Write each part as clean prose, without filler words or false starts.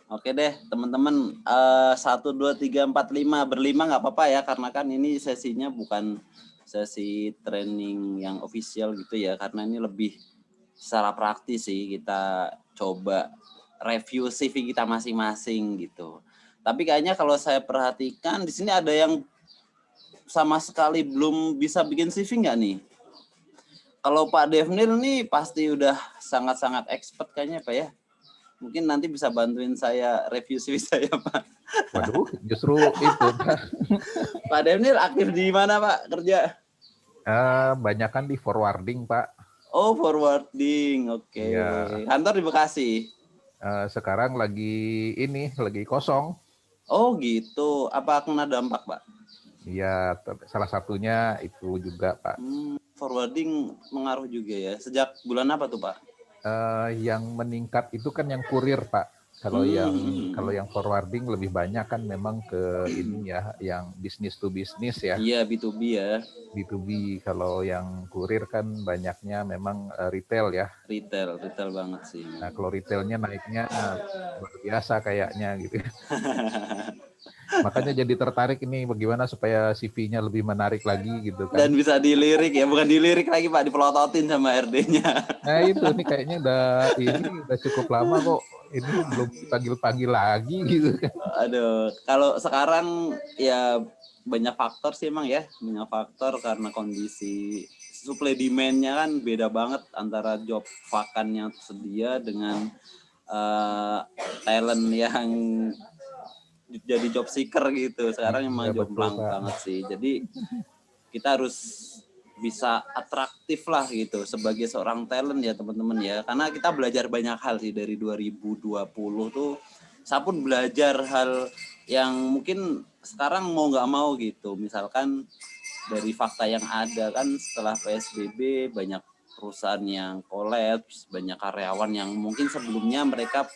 Oke deh, teman-teman, 1, 2, 3, 4, 5, berlima nggak apa-apa ya, karena kan ini sesinya bukan sesi training yang official gitu ya, karena ini lebih secara praktis sih, kita coba review CV kita masing-masing gitu. Tapi kayaknya kalau saya perhatikan di sini ada yang sama sekali belum bisa bikin CV nggak nih? Kalau Pak Devnil nih pasti udah sangat-sangat expert kayaknya Pak ya. Mungkin nanti bisa bantuin saya review CV saya, Pak. Waduh, justru itu, Pak. Pak Devnil aktif di mana, Pak, kerja? Banyak kan di forwarding, Pak. Oh, forwarding. Oke. Iya. Kantor di Bekasi? Sekarang lagi kosong. Oh, gitu. Apa kena dampak, Pak? Iya, salah satunya itu juga, Pak. Forwarding mengaruh juga ya. Sejak bulan apa tuh, Pak? Yang meningkat itu kan yang kurir, Pak. Kalau yang forwarding lebih banyak kan memang ke ini ya, yang bisnis to bisnis ya. Iya, B2B ya. B2B. Kalau yang kurir kan banyaknya memang retail ya. Retail banget sih. Nah, kalau retailnya naiknya luar biasa kayaknya gitu. Makanya jadi tertarik ini bagaimana supaya CV-nya lebih menarik lagi gitu kan. Dan bisa dilirik ya, bukan dilirik lagi Pak, dipelototin sama RD-nya. Nah itu nih kayaknya udah cukup lama kok ini belum dipanggil-panggil lagi gitu kan. Aduh, kalau sekarang ya banyak faktor sih emang ya, banyak faktor karena kondisi supply demand-nya kan beda banget antara job vakan yang tersedia dengan talent yang jadi job seeker gitu. Sekarang emang Iya betul jomplang Pak. banget sih. Jadi kita harus bisa atraktif lah gitu sebagai seorang talent ya teman-teman ya. Karena kita belajar banyak hal sih dari 2020 tuh. Saya pun belajar hal yang mungkin sekarang mau nggak mau gitu. Misalkan dari fakta yang ada kan setelah PSBB banyak perusahaan yang kolaps, banyak karyawan yang mungkin sebelumnya mereka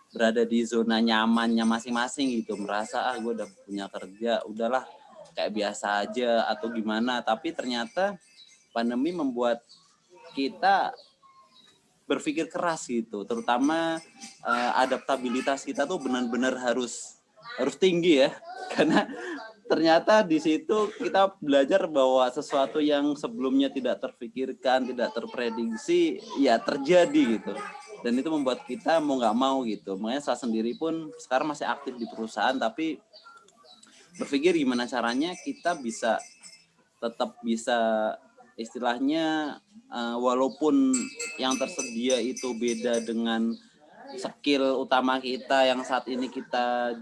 berada di zona nyamannya masing-masing gitu, merasa gue udah punya kerja, udahlah kayak biasa aja atau gimana. Tapi ternyata pandemi membuat kita berpikir keras gitu, terutama adaptabilitas kita tuh benar-benar harus tinggi ya, karena ternyata di situ kita belajar bahwa sesuatu yang sebelumnya tidak terpikirkan, tidak terprediksi, ya terjadi gitu. Dan itu membuat kita mau nggak mau gitu. Makanya saya sendiri pun sekarang masih aktif di perusahaan, tapi berpikir gimana caranya kita bisa tetap bisa istilahnya walaupun yang tersedia itu beda dengan skill utama kita yang saat ini kita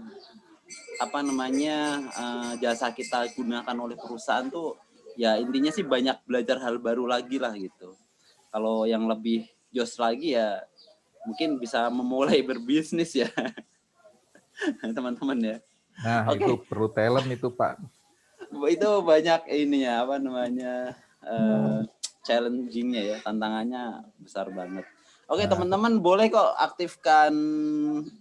jasa kita gunakan oleh perusahaan tuh ya intinya sih banyak belajar hal baru lagi lah gitu. Kalau yang lebih jos lagi ya mungkin bisa memulai berbisnis ya teman-teman ya. Nah Oke. itu perlu talent itu Pak. Itu banyak ininya challengingnya ya, tantangannya besar banget. Oke teman-teman boleh kok aktifkan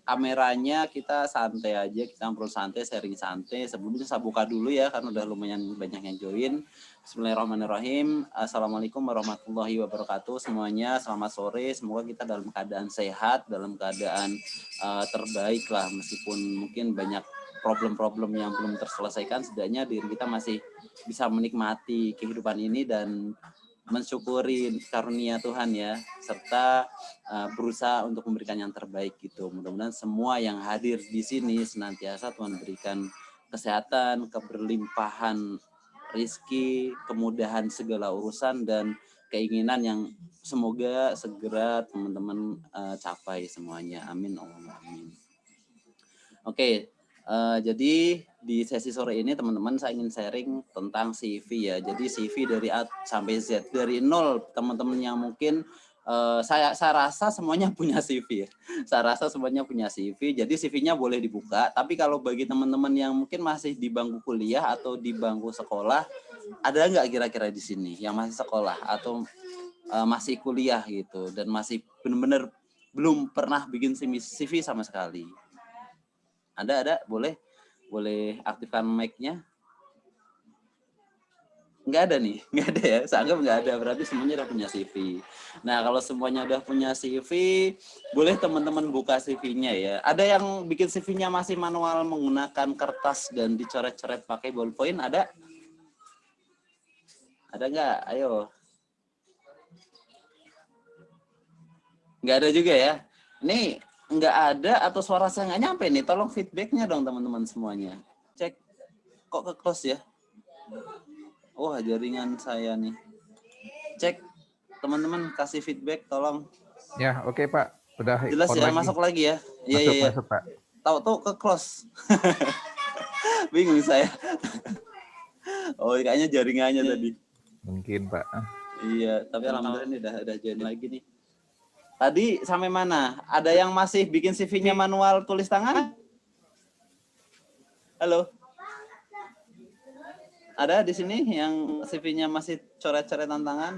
kameranya, kita santai aja, kita ngobrol santai, sharing santai. Sebelumnya saya buka dulu ya karena udah lumayan banyak yang join. Bismillahirrahmanirrahim. Assalamualaikum warahmatullahi wabarakatuh semuanya. Selamat sore. Semoga kita dalam keadaan sehat, dalam keadaan terbaik lah, meskipun mungkin banyak problem-problem yang belum terselesaikan, setidaknya diri kita masih bisa menikmati kehidupan ini dan mensyukuri karunia Tuhan ya, serta berusaha untuk memberikan yang terbaik gitu. Mudah-mudahan semua yang hadir di sini senantiasa Tuhan berikan kesehatan, keberlimpahan rizki, kemudahan segala urusan dan keinginan yang semoga segera teman-teman capai semuanya. Amin Allahumma amin. Oke. Jadi di sesi sore ini teman-teman saya ingin sharing tentang CV ya. Jadi CV dari A sampai Z, dari nol teman-teman yang mungkin saya rasa semuanya punya CV ya. Saya rasa semuanya punya CV. Jadi CV-nya boleh dibuka. Tapi kalau bagi teman-teman yang mungkin masih di bangku kuliah atau di bangku sekolah, ada nggak kira-kira di sini yang masih sekolah atau masih kuliah gitu dan masih benar-benar belum pernah bikin CV sama sekali? Ada, boleh aktifkan mic-nya. Nggak ada nih, nggak ada ya. Seanggap nggak ada, berarti semuanya udah punya CV. Nah, kalau semuanya udah punya CV, boleh teman-teman buka CV-nya ya. Ada yang bikin CV-nya masih manual menggunakan kertas dan dicoret-coret pakai ballpoint, ada? Ada nggak? Ayo. Nggak ada juga ya. Ini nggak ada atau suara saya nggak nyampe nih. Tolong feedback-nya dong teman-teman semuanya. Cek, kok ke close ya? Wah, jaringan saya nih. Cek, teman-teman kasih feedback tolong. Ya, oke Pak. Udah Jelas on ya, lagi. masuk lagi ya. Iya, iya, Masuk, iya. masuk Pak. Tahu tuh ke close. Bingung saya. Oh, kayaknya jaringannya tadi. Mungkin Pak. Iya, tapi alhamdulillah ini udah join lagi nih. Tadi sampai mana? Ada yang masih bikin CV-nya manual tulis tangan? Halo? Ada di sini yang CV-nya masih coret-coretan tangan?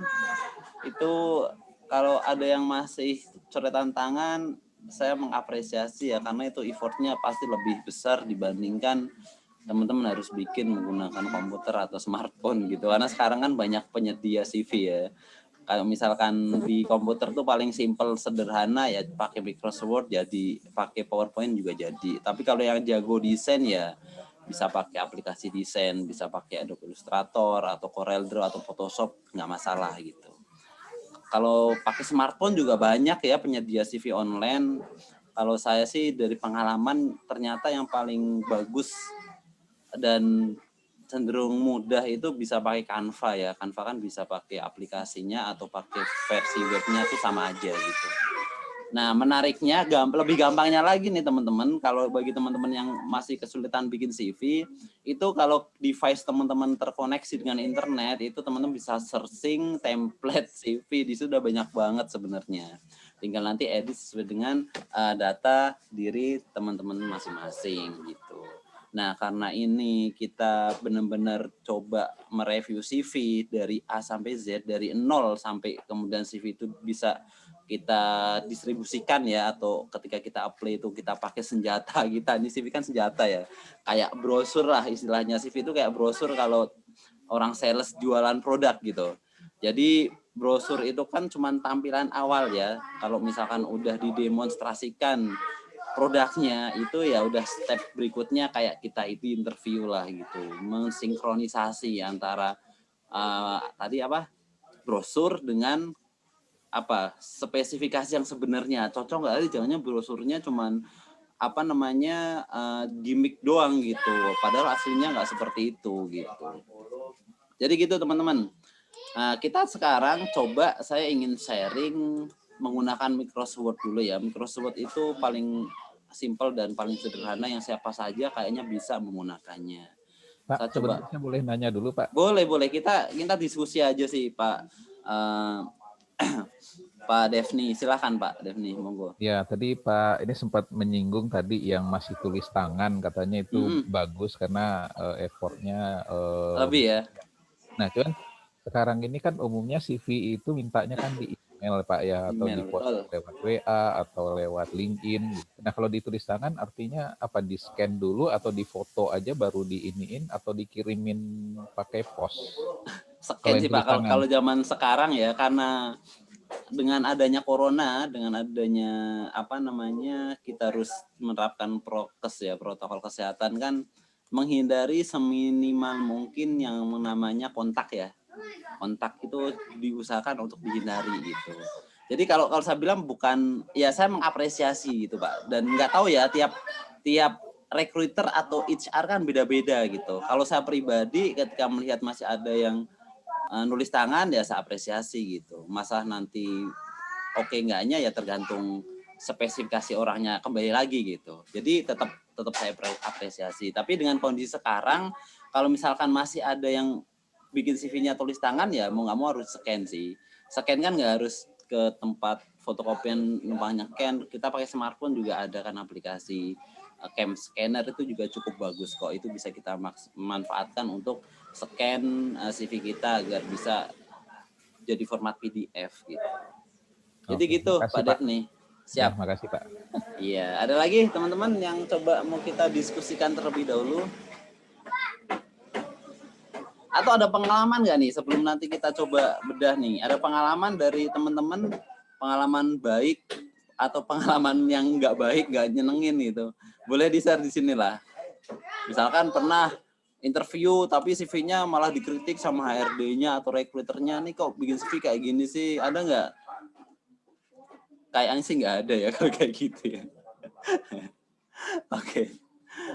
Itu kalau ada yang masih coretan tangan, saya mengapresiasi ya, karena itu effortnya pasti lebih besar dibandingkan teman-teman harus bikin menggunakan komputer atau smartphone gitu. Karena sekarang kan banyak penyedia CV ya. Kalau misalkan di komputer tuh paling simple sederhana ya pakai Microsoft Word, jadi pakai PowerPoint juga jadi. Tapi kalau yang jago desain ya bisa pakai aplikasi desain, bisa pakai Adobe Illustrator atau CorelDRAW atau Photoshop, nggak masalah gitu. Kalau pakai smartphone juga banyak ya penyedia CV online. Kalau saya sih dari pengalaman ternyata yang paling bagus dan cenderung mudah itu bisa pakai Canva ya. Canva kan bisa pakai aplikasinya atau pakai versi webnya tuh sama aja gitu. Nah, menariknya lebih gampangnya lagi nih teman-teman, kalau bagi teman-teman yang masih kesulitan bikin CV, itu kalau device teman-teman terkoneksi dengan internet, itu teman-teman bisa searching template CV, di situ udah banyak banget sebenarnya. Tinggal nanti edit sesuai dengan data diri teman-teman masing-masing gitu. Nah, karena ini kita benar-benar coba mereview CV dari A sampai Z, dari 0 sampai kemudian CV itu bisa kita distribusikan ya, atau ketika kita apply itu kita pakai senjata kita. Ini CV kan senjata ya, kayak brosur lah istilahnya. CV itu kayak brosur kalau orang sales jualan produk gitu. Jadi brosur itu kan cuma tampilan awal ya. Kalau misalkan udah didemonstrasikan produknya itu ya udah step berikutnya kayak kita itu interview lah gitu, mensinkronisasi antara tadi apa brosur dengan apa spesifikasi yang sebenarnya cocok nggak sih, jangannya brosurnya cuman apa namanya gimmick doang gitu, padahal aslinya nggak seperti itu gitu. Jadi gitu teman-teman. Kita sekarang coba saya ingin sharing menggunakan Microsoft Word dulu ya. Microsoft Word itu paling simple dan paling sederhana yang siapa saja kayaknya bisa menggunakannya. Pak, Saya sebentar coba. saya boleh nanya dulu Pak. Boleh kita diskusi aja sih Pak. Pak Devni, silakan Pak Devni, monggo. Ya, tadi Pak ini sempat menyinggung tadi yang masih tulis tangan, katanya itu bagus karena effortnya Lebih ya. besar. Nah, cuman sekarang ini kan umumnya CV itu mintanya kan di email Pak ya, atau Email, diposting betul. lewat WA atau lewat LinkedIn gitu. Nah, kalau ditulis tangan artinya apa, di scan dulu atau di foto aja baru diiniin atau dikirimin pakai pos? Kalau Scan yang sih Pak, tulis tangan. kalau zaman sekarang ya, karena dengan adanya corona, dengan adanya apa namanya kita harus menerapkan prokes ya, protokol kesehatan kan, menghindari seminimal mungkin yang namanya kontak ya. Kontak itu diusahakan untuk dihindari gitu. Jadi kalau saya bilang bukan ya, saya mengapresiasi gitu Pak, dan nggak tahu ya tiap recruiter atau HR kan beda-beda gitu. Kalau saya pribadi ketika melihat masih ada yang nulis tangan ya saya apresiasi gitu. Masalah nanti oke enggaknya ya tergantung spesifikasi orangnya kembali lagi gitu. Jadi tetap saya apresiasi. Tapi dengan kondisi sekarang, kalau misalkan masih ada yang bikin CV-nya tulis tangan ya mau nggak mau harus scan sih. Scan kan nggak harus ke tempat fotokopian numpangnya scan. Kita pakai smartphone juga ada kan aplikasi cam scanner, itu juga cukup bagus kok. Itu bisa kita manfaatkan untuk scan CV kita agar bisa jadi format PDF gitu. Jadi Oke, gitu makasih Pak Pak. Dev nih. Ya, Siap. makasih Pak. Iya, ada lagi teman-teman yang coba mau kita diskusikan terlebih dahulu? Atau ada pengalaman nggak nih sebelum nanti kita coba bedah nih? Ada pengalaman dari teman-teman, pengalaman baik atau pengalaman yang nggak baik, nggak nyenengin gitu? Boleh di-share di sini lah. Misalkan pernah interview tapi CV-nya malah dikritik sama HRD-nya atau recruiter-nya, nih kok bikin CV kayak gini sih? Ada nggak? Kayaknya sih nggak ada ya kalau kayak gitu ya. Oke.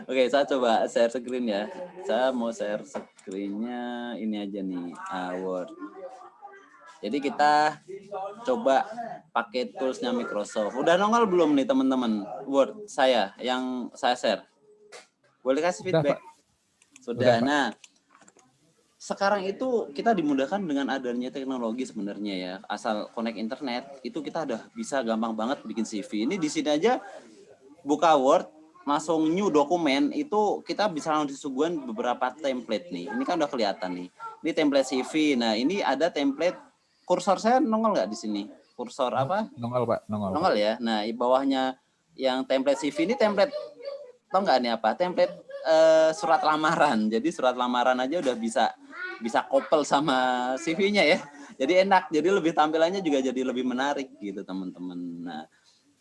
Oke, saya coba share screen ya. Saya mau share screen-nya ini aja nih, Word. Jadi kita coba pakai tools-nya Microsoft. Udah nongol belum nih teman-teman? Word saya yang saya share. Boleh kasih feedback? Sudah. Nah, sekarang itu kita dimudahkan dengan adanya teknologi sebenarnya ya. Asal connect internet, itu kita udah bisa gampang banget bikin CV. Ini di sini aja buka Word, masuk new dokumen, itu kita bisa langsung disuguhan beberapa template nih. Ini kan udah kelihatan nih. Ini template CV. Nah, ini ada template, kursor saya nongol nggak di sini? Kursor apa? Nongol Pak, Nongol ya. Nah, di bawahnya yang template CV ini template, tau nggak nih apa? Template surat lamaran. Jadi surat lamaran aja udah bisa couple sama CV-nya ya. Jadi enak, jadi lebih tampilannya juga jadi lebih menarik gitu teman-teman. Nah,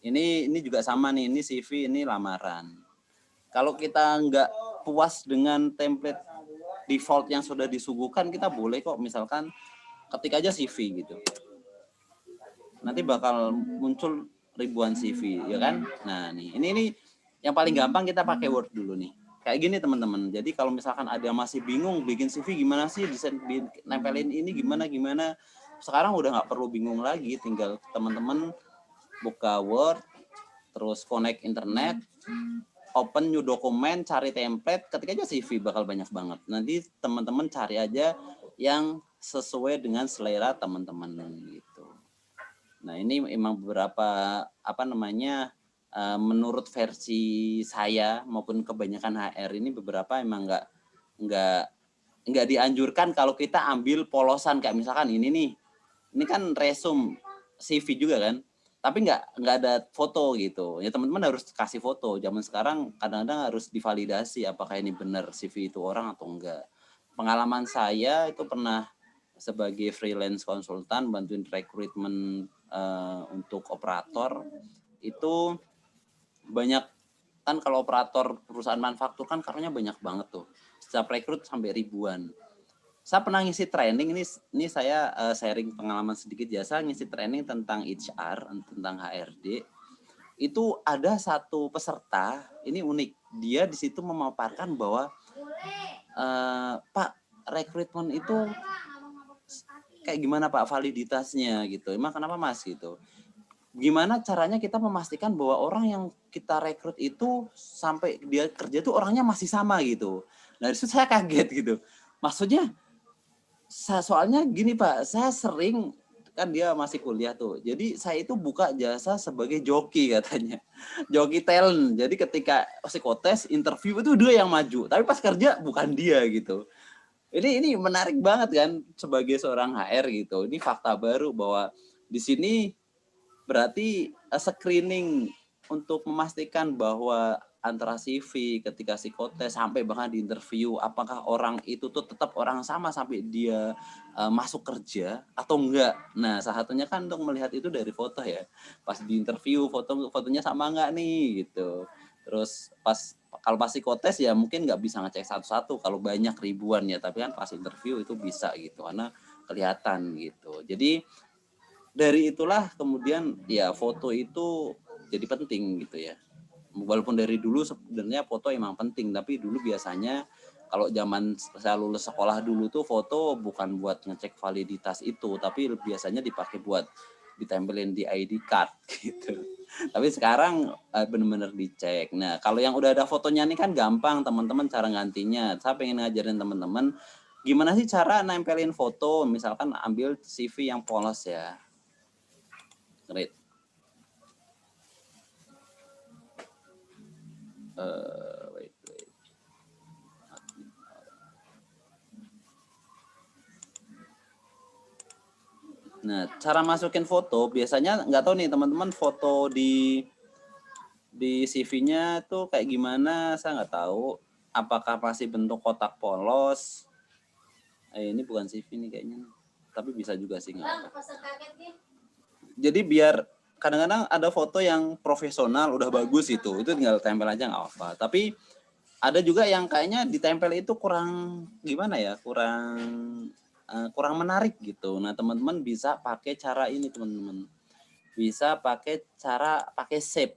ini juga sama nih, ini CV, ini lamaran. Kalau kita nggak puas dengan template default yang sudah disuguhkan, kita boleh kok misalkan ketik aja CV gitu. Nanti bakal muncul ribuan CV, ya kan? Nah, ini yang paling gampang kita pakai Word dulu nih. Kayak gini teman-teman. Jadi kalau misalkan ada yang masih bingung bikin CV gimana sih, desain nempelin ini gimana. Sekarang udah nggak perlu bingung lagi, tinggal teman-teman buka Word, terus connect internet, open new dokumen, cari template, ketik aja CV, bakal banyak banget. Nanti teman-teman cari aja yang sesuai dengan selera teman-teman gitu. Nah, ini memang beberapa menurut versi saya maupun kebanyakan HR ini beberapa emang nggak dianjurkan kalau kita ambil polosan kayak misalkan ini nih. Ini kan resume CV juga kan, tapi nggak ada foto gitu. Ya teman-teman harus kasih foto. Zaman sekarang kadang-kadang harus divalidasi apakah ini benar CV itu orang atau enggak. Pengalaman saya itu pernah sebagai freelance konsultan bantuin rekrutmen untuk operator, itu banyak kan, kalau operator perusahaan manufaktur kan karena banyak banget tuh. Setiap rekrut sampai ribuan. Saya pernah ngisi training, ini saya sharing pengalaman sedikit ya. Saya ngisi training tentang HR, tentang HRD. Itu ada satu peserta, ini unik. Dia di situ memaparkan bahwa Pak, rekrutmen itu kayak gimana Pak validitasnya gitu. Emang kenapa Mas gitu? Gimana caranya kita memastikan bahwa orang yang kita rekrut itu sampai dia kerja tuh orangnya masih sama gitu. Nah, itu saya kaget gitu. Maksudnya soalnya gini Pak, saya sering, kan dia masih kuliah tuh. Jadi saya itu buka jasa sebagai joki katanya. Joki talent. Jadi ketika psikotes, interview itu dia yang maju, tapi pas kerja bukan dia gitu. Ini menarik banget kan sebagai seorang HR gitu. Ini fakta baru bahwa di sini berarti screening untuk memastikan bahwa antara CV ketika psikotes sampai bahkan di interview, apakah orang itu tuh tetap orang sama sampai dia masuk kerja atau enggak. Nah, salah satunya kan untuk melihat itu dari foto ya. Pas di interview fotonya sama enggak nih gitu. Terus kalau pas psikotes ya mungkin nggak bisa ngecek satu-satu kalau banyak ribuan ya, tapi kan pas interview itu bisa gitu karena kelihatan gitu. Jadi dari itulah kemudian ya foto itu jadi penting gitu ya. Walaupun dari dulu sebenarnya foto emang penting, tapi dulu biasanya kalau zaman saya lulus sekolah dulu tuh foto bukan buat ngecek validitas itu, tapi biasanya dipakai buat ditempelin di ID card gitu. Tapi sekarang benar-benar dicek. Nah, kalau yang udah ada fotonya nih kan gampang teman-teman cara gantinya. Saya pengen ngajarin teman-teman gimana sih cara nempelin foto, misalkan ambil CV yang polos ya. Great. Wait. Nah, cara masukin foto biasanya nggak tahu nih teman-teman, foto di CV-nya tuh kayak gimana, saya nggak tahu. Apakah masih bentuk kotak polos Ini bukan CV nih kayaknya. Tapi bisa juga sih nggak apa. Jadi biar kadang-kadang ada foto yang profesional udah bagus itu tinggal tempel aja nggak apa. Tapi ada juga yang kayaknya ditempel itu kurang gimana ya, kurang menarik gitu. Nah teman-teman bisa pakai cara ini teman-teman. Bisa pakai shape.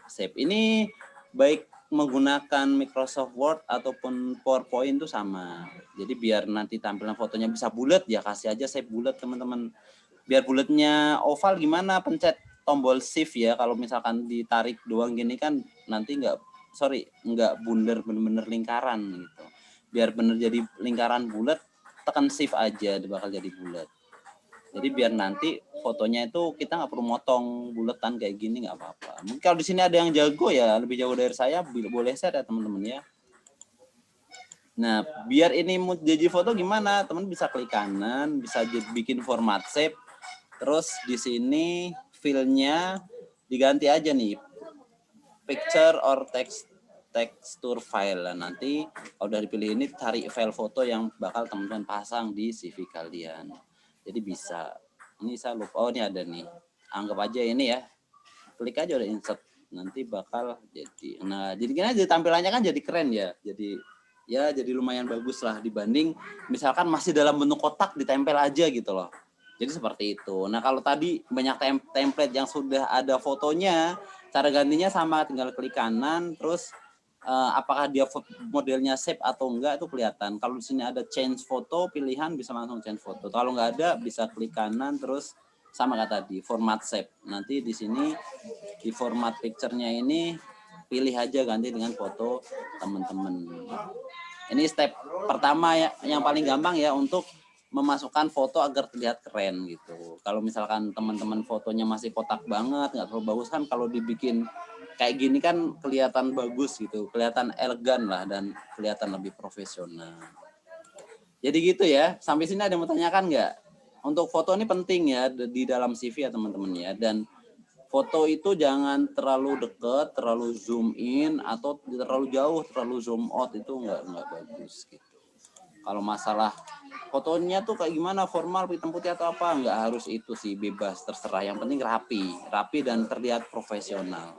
Shape ini baik menggunakan Microsoft Word ataupun PowerPoint itu sama. Jadi biar nanti tampilan fotonya bisa bulat ya kasih aja shape bulat teman-teman. Biar bulatnya oval gimana pencet tombol shift ya. Kalau misalkan ditarik doang gini kan nanti nggak bundar bener-bener lingkaran gitu. Biar bener jadi lingkaran bulat tekan shift aja bakal jadi bulat. Jadi biar nanti fotonya itu kita nggak perlu motong buletan kayak gini nggak apa-apa. Mungkin kalau di sini ada yang jago ya lebih jago dari saya boleh share ya teman-teman ya. Nah biar ini mood jadi foto gimana teman bisa klik kanan bisa bikin format shape. Terus di sini filenya diganti aja nih picture or texture file. Nah, nanti kalau udah dipilih ini cari file foto yang bakal teman-teman pasang di CV kalian. Jadi bisa. Ini saya lupa. Oh ini ada nih. Anggap aja ini ya. Klik aja udah insert. Nanti bakal jadi. Nah jadi gini aja tampilannya kan jadi keren ya. Jadi lumayan bagus lah dibanding misalkan masih dalam bentuk kotak ditempel aja gitu loh. Jadi seperti itu. Nah kalau tadi banyak template yang sudah ada fotonya, cara gantinya sama tinggal klik kanan terus apakah dia modelnya shape atau enggak itu kelihatan. Kalau di sini ada change foto pilihan bisa langsung change foto. Kalau nggak ada bisa klik kanan terus sama kayak tadi format shape. Nanti di sini di format picture-nya ini pilih aja ganti dengan foto teman-teman. Ini step pertama ya yang paling gampang ya untuk memasukkan foto agar terlihat keren gitu. Kalau misalkan teman-teman fotonya masih kotak banget, nggak terlalu bagus kan kalau dibikin kayak gini kan kelihatan bagus gitu, kelihatan elegan lah dan kelihatan lebih profesional. Jadi gitu ya, sampai sini ada yang mau tanyakan nggak? Untuk foto ini penting ya di dalam CV ya teman-teman ya. Dan foto itu jangan terlalu dekat, terlalu zoom in atau terlalu jauh, terlalu zoom out itu nggak bagus gitu. Kalau masalah fotonya tuh kayak gimana formal hitam putih atau apa nggak harus itu sih bebas terserah yang penting rapi dan terlihat profesional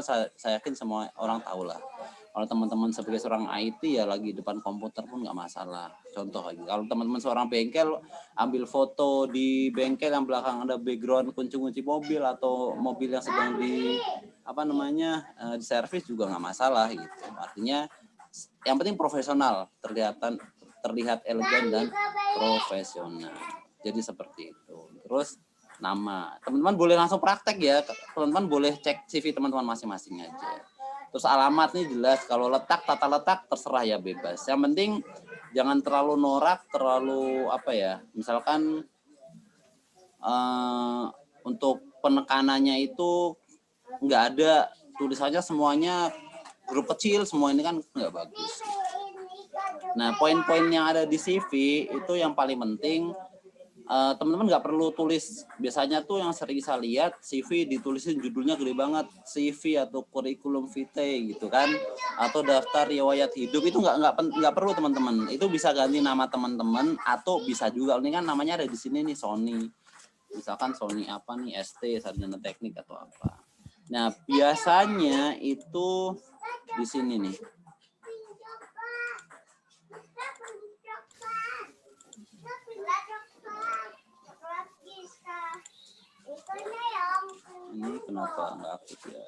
saya yakin semua orang tahu lah kalau teman-teman sebagai seorang IT ya lagi depan komputer pun nggak masalah contoh lagi kalau teman-teman seorang bengkel ambil foto di bengkel yang belakang ada background kunci-kunci mobil atau mobil yang sedang di di servis juga nggak masalah gitu artinya yang penting profesional terlihat elegan dan profesional. Jadi seperti itu. Terus nama. Teman-teman boleh langsung praktek ya. Teman-teman boleh cek CV teman-teman masing-masing aja. Terus alamat nih jelas. Kalau tata letak terserah ya bebas. Yang penting jangan terlalu norak, terlalu misalkan untuk penekanannya itu nggak ada tulisannya semuanya grup kecil semua ini kan nggak bagus. Nah, poin-poin yang ada di CV itu yang paling penting teman-teman nggak perlu tulis. Biasanya tuh yang sering saya lihat CV ditulisin judulnya gede banget, CV atau kurikulum vitae gitu kan, atau daftar riwayat hidup itu nggak perlu teman-teman. Itu bisa ganti nama teman-teman atau bisa juga ini kan namanya ada di sini nih Sony. Misalkan Sony apa nih ST sarjana teknik atau apa. Nah, biasanya itu di sini nih. Ini kenapa nggak aktif ya?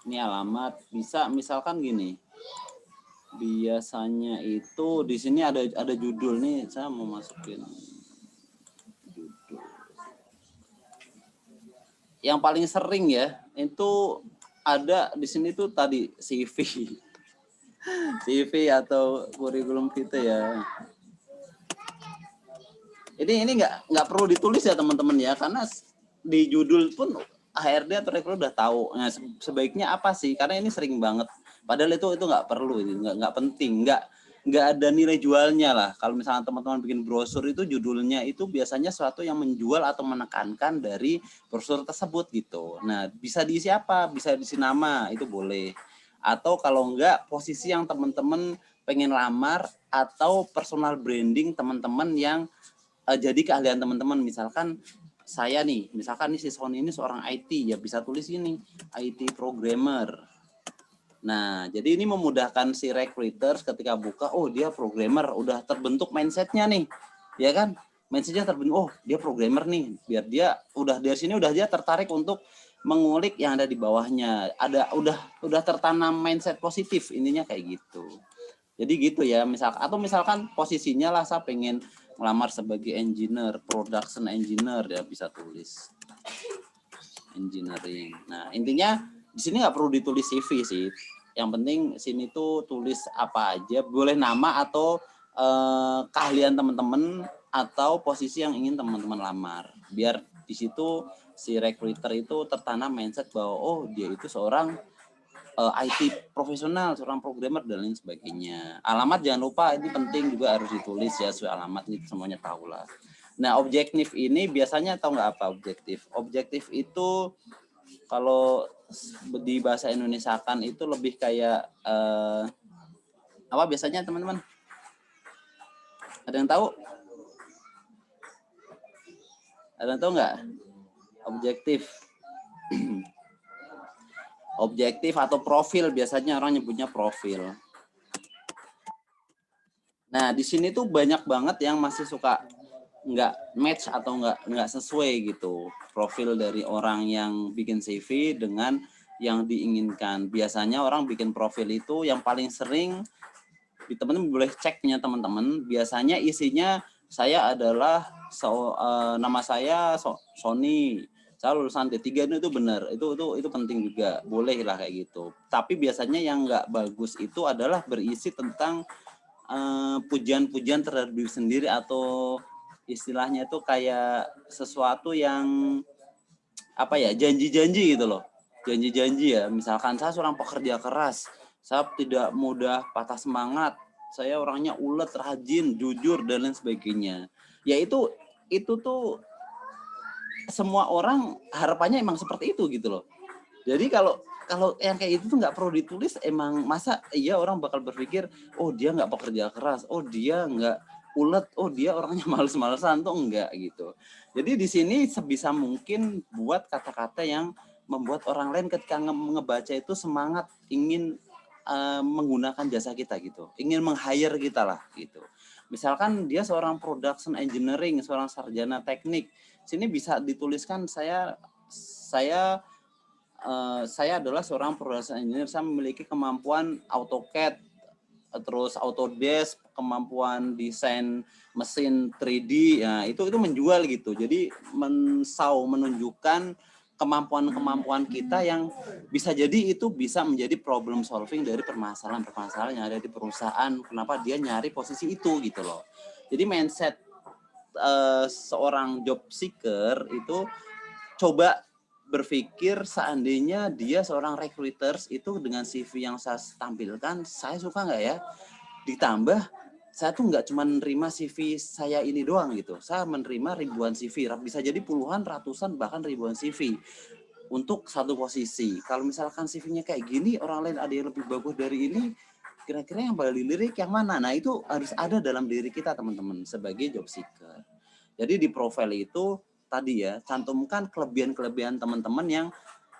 Ini alamat bisa misalkan gini. Biasanya itu di sini ada judul nih, saya mau masukin judul. Yang paling sering ya itu ada di sini tuh tadi CV. CV atau kurikulum vitae ya. Ini nggak perlu ditulis ya teman-teman ya karena di judul pun HRD atau rekruter udah tahu. Nah, sebaiknya apa sih? Karena ini sering banget Padahal itu nggak perlu, nggak penting, nggak ada nilai jualnya lah. Kalau misalnya teman-teman bikin brosur itu judulnya itu biasanya sesuatu yang menjual atau menekankan dari brosur tersebut gitu. Nah, bisa diisi apa? Bisa diisi nama, itu boleh. Atau kalau enggak, posisi yang teman-teman pengen lamar atau personal branding teman-teman yang jadi keahlian teman-teman. Misalkan saya nih, misalkan nih si Sony ini seorang IT, ya bisa tulis ini IT programmer. Nah, jadi ini memudahkan si recruiters ketika buka, oh dia programmer, udah terbentuk mindsetnya nih, ya kan? Mindsetnya terbentuk, oh dia programmer nih, biar dia udah dari sini udah dia tertarik untuk mengulik yang ada di bawahnya. Udah tertanam mindset positif, intinya kayak gitu. Jadi gitu ya, misalkan posisinya lah saya pengen ngelamar sebagai engineer, production engineer, ya bisa tulis engineering. Nah, intinya di sini nggak perlu ditulis CV sih. Yang penting sini tuh tulis apa aja, boleh nama atau keahlian teman-teman atau posisi yang ingin teman-teman lamar. Biar di situ si recruiter itu tertanam mindset bahwa oh dia itu seorang IT profesional, seorang programmer dan lain sebagainya. Alamat jangan lupa, ini penting juga harus ditulis ya, sesuai alamat ini semuanya tahu lah. Nah, objektif ini biasanya tahu nggak apa objektif? Objektif itu kalau di bahasa Indonesia kan itu lebih kayak apa biasanya teman-teman? Ada yang tahu? Ada yang tahu nggak? Objektif. Objektif atau profil, biasanya orang nyebutnya profil. Nah, di sini tuh banyak banget yang masih suka nggak match atau nggak sesuai gitu profil dari orang yang bikin CV dengan yang diinginkan. Biasanya orang bikin profil itu yang paling sering, teman-teman boleh ceknya teman-teman. Biasanya isinya saya adalah nama saya Sony. Saya lulusan D3 itu benar, itu penting juga, boleh lah kayak gitu. Tapi biasanya yang nggak bagus itu adalah berisi tentang pujian-pujian terhadap diri sendiri atau istilahnya itu kayak sesuatu yang apa ya, janji-janji gitu loh. Janji-janji ya, misalkan saya seorang pekerja keras, saya tidak mudah patah semangat, saya orangnya ulet, rajin, jujur dan lain sebagainya. Ya itu tuh semua orang harapannya emang seperti itu gitu loh. Jadi kalau yang kayak itu tuh nggak perlu ditulis, emang masa iya orang bakal berpikir oh dia nggak pekerja keras, oh dia nggak ulet, oh dia orangnya males-malesan, tuh enggak gitu. Jadi di sini sebisa mungkin buat kata-kata yang membuat orang lain ketika ngebaca itu semangat ingin menggunakan jasa kita gitu, ingin meng-hire kita lah gitu. Misalkan dia seorang production engineering, seorang sarjana teknik, sini bisa dituliskan saya adalah seorang production engineer, saya memiliki kemampuan AutoCAD, terus Autodesk, kemampuan desain mesin 3D, ya itu menjual gitu. Jadi menunjukkan kemampuan kita yang bisa jadi itu bisa menjadi problem solving dari permasalahan yang ada di perusahaan. Kenapa dia nyari posisi itu gitu loh. Jadi mindset seorang job seeker itu coba berpikir seandainya dia seorang recruiters itu dengan CV yang saya tampilkan, saya suka nggak ya? Ditambah saya tuh nggak cuma menerima CV saya ini doang gitu, saya menerima ribuan CV, bisa jadi puluhan, ratusan, bahkan ribuan CV untuk satu posisi. Kalau misalkan CV-nya kayak gini, orang lain ada yang lebih bagus dari ini, kira-kira yang bakal dilirik yang mana? Nah itu harus ada dalam diri kita teman-teman sebagai job seeker. Jadi di profil itu tadi ya, cantumkan kelebihan-kelebihan teman-teman yang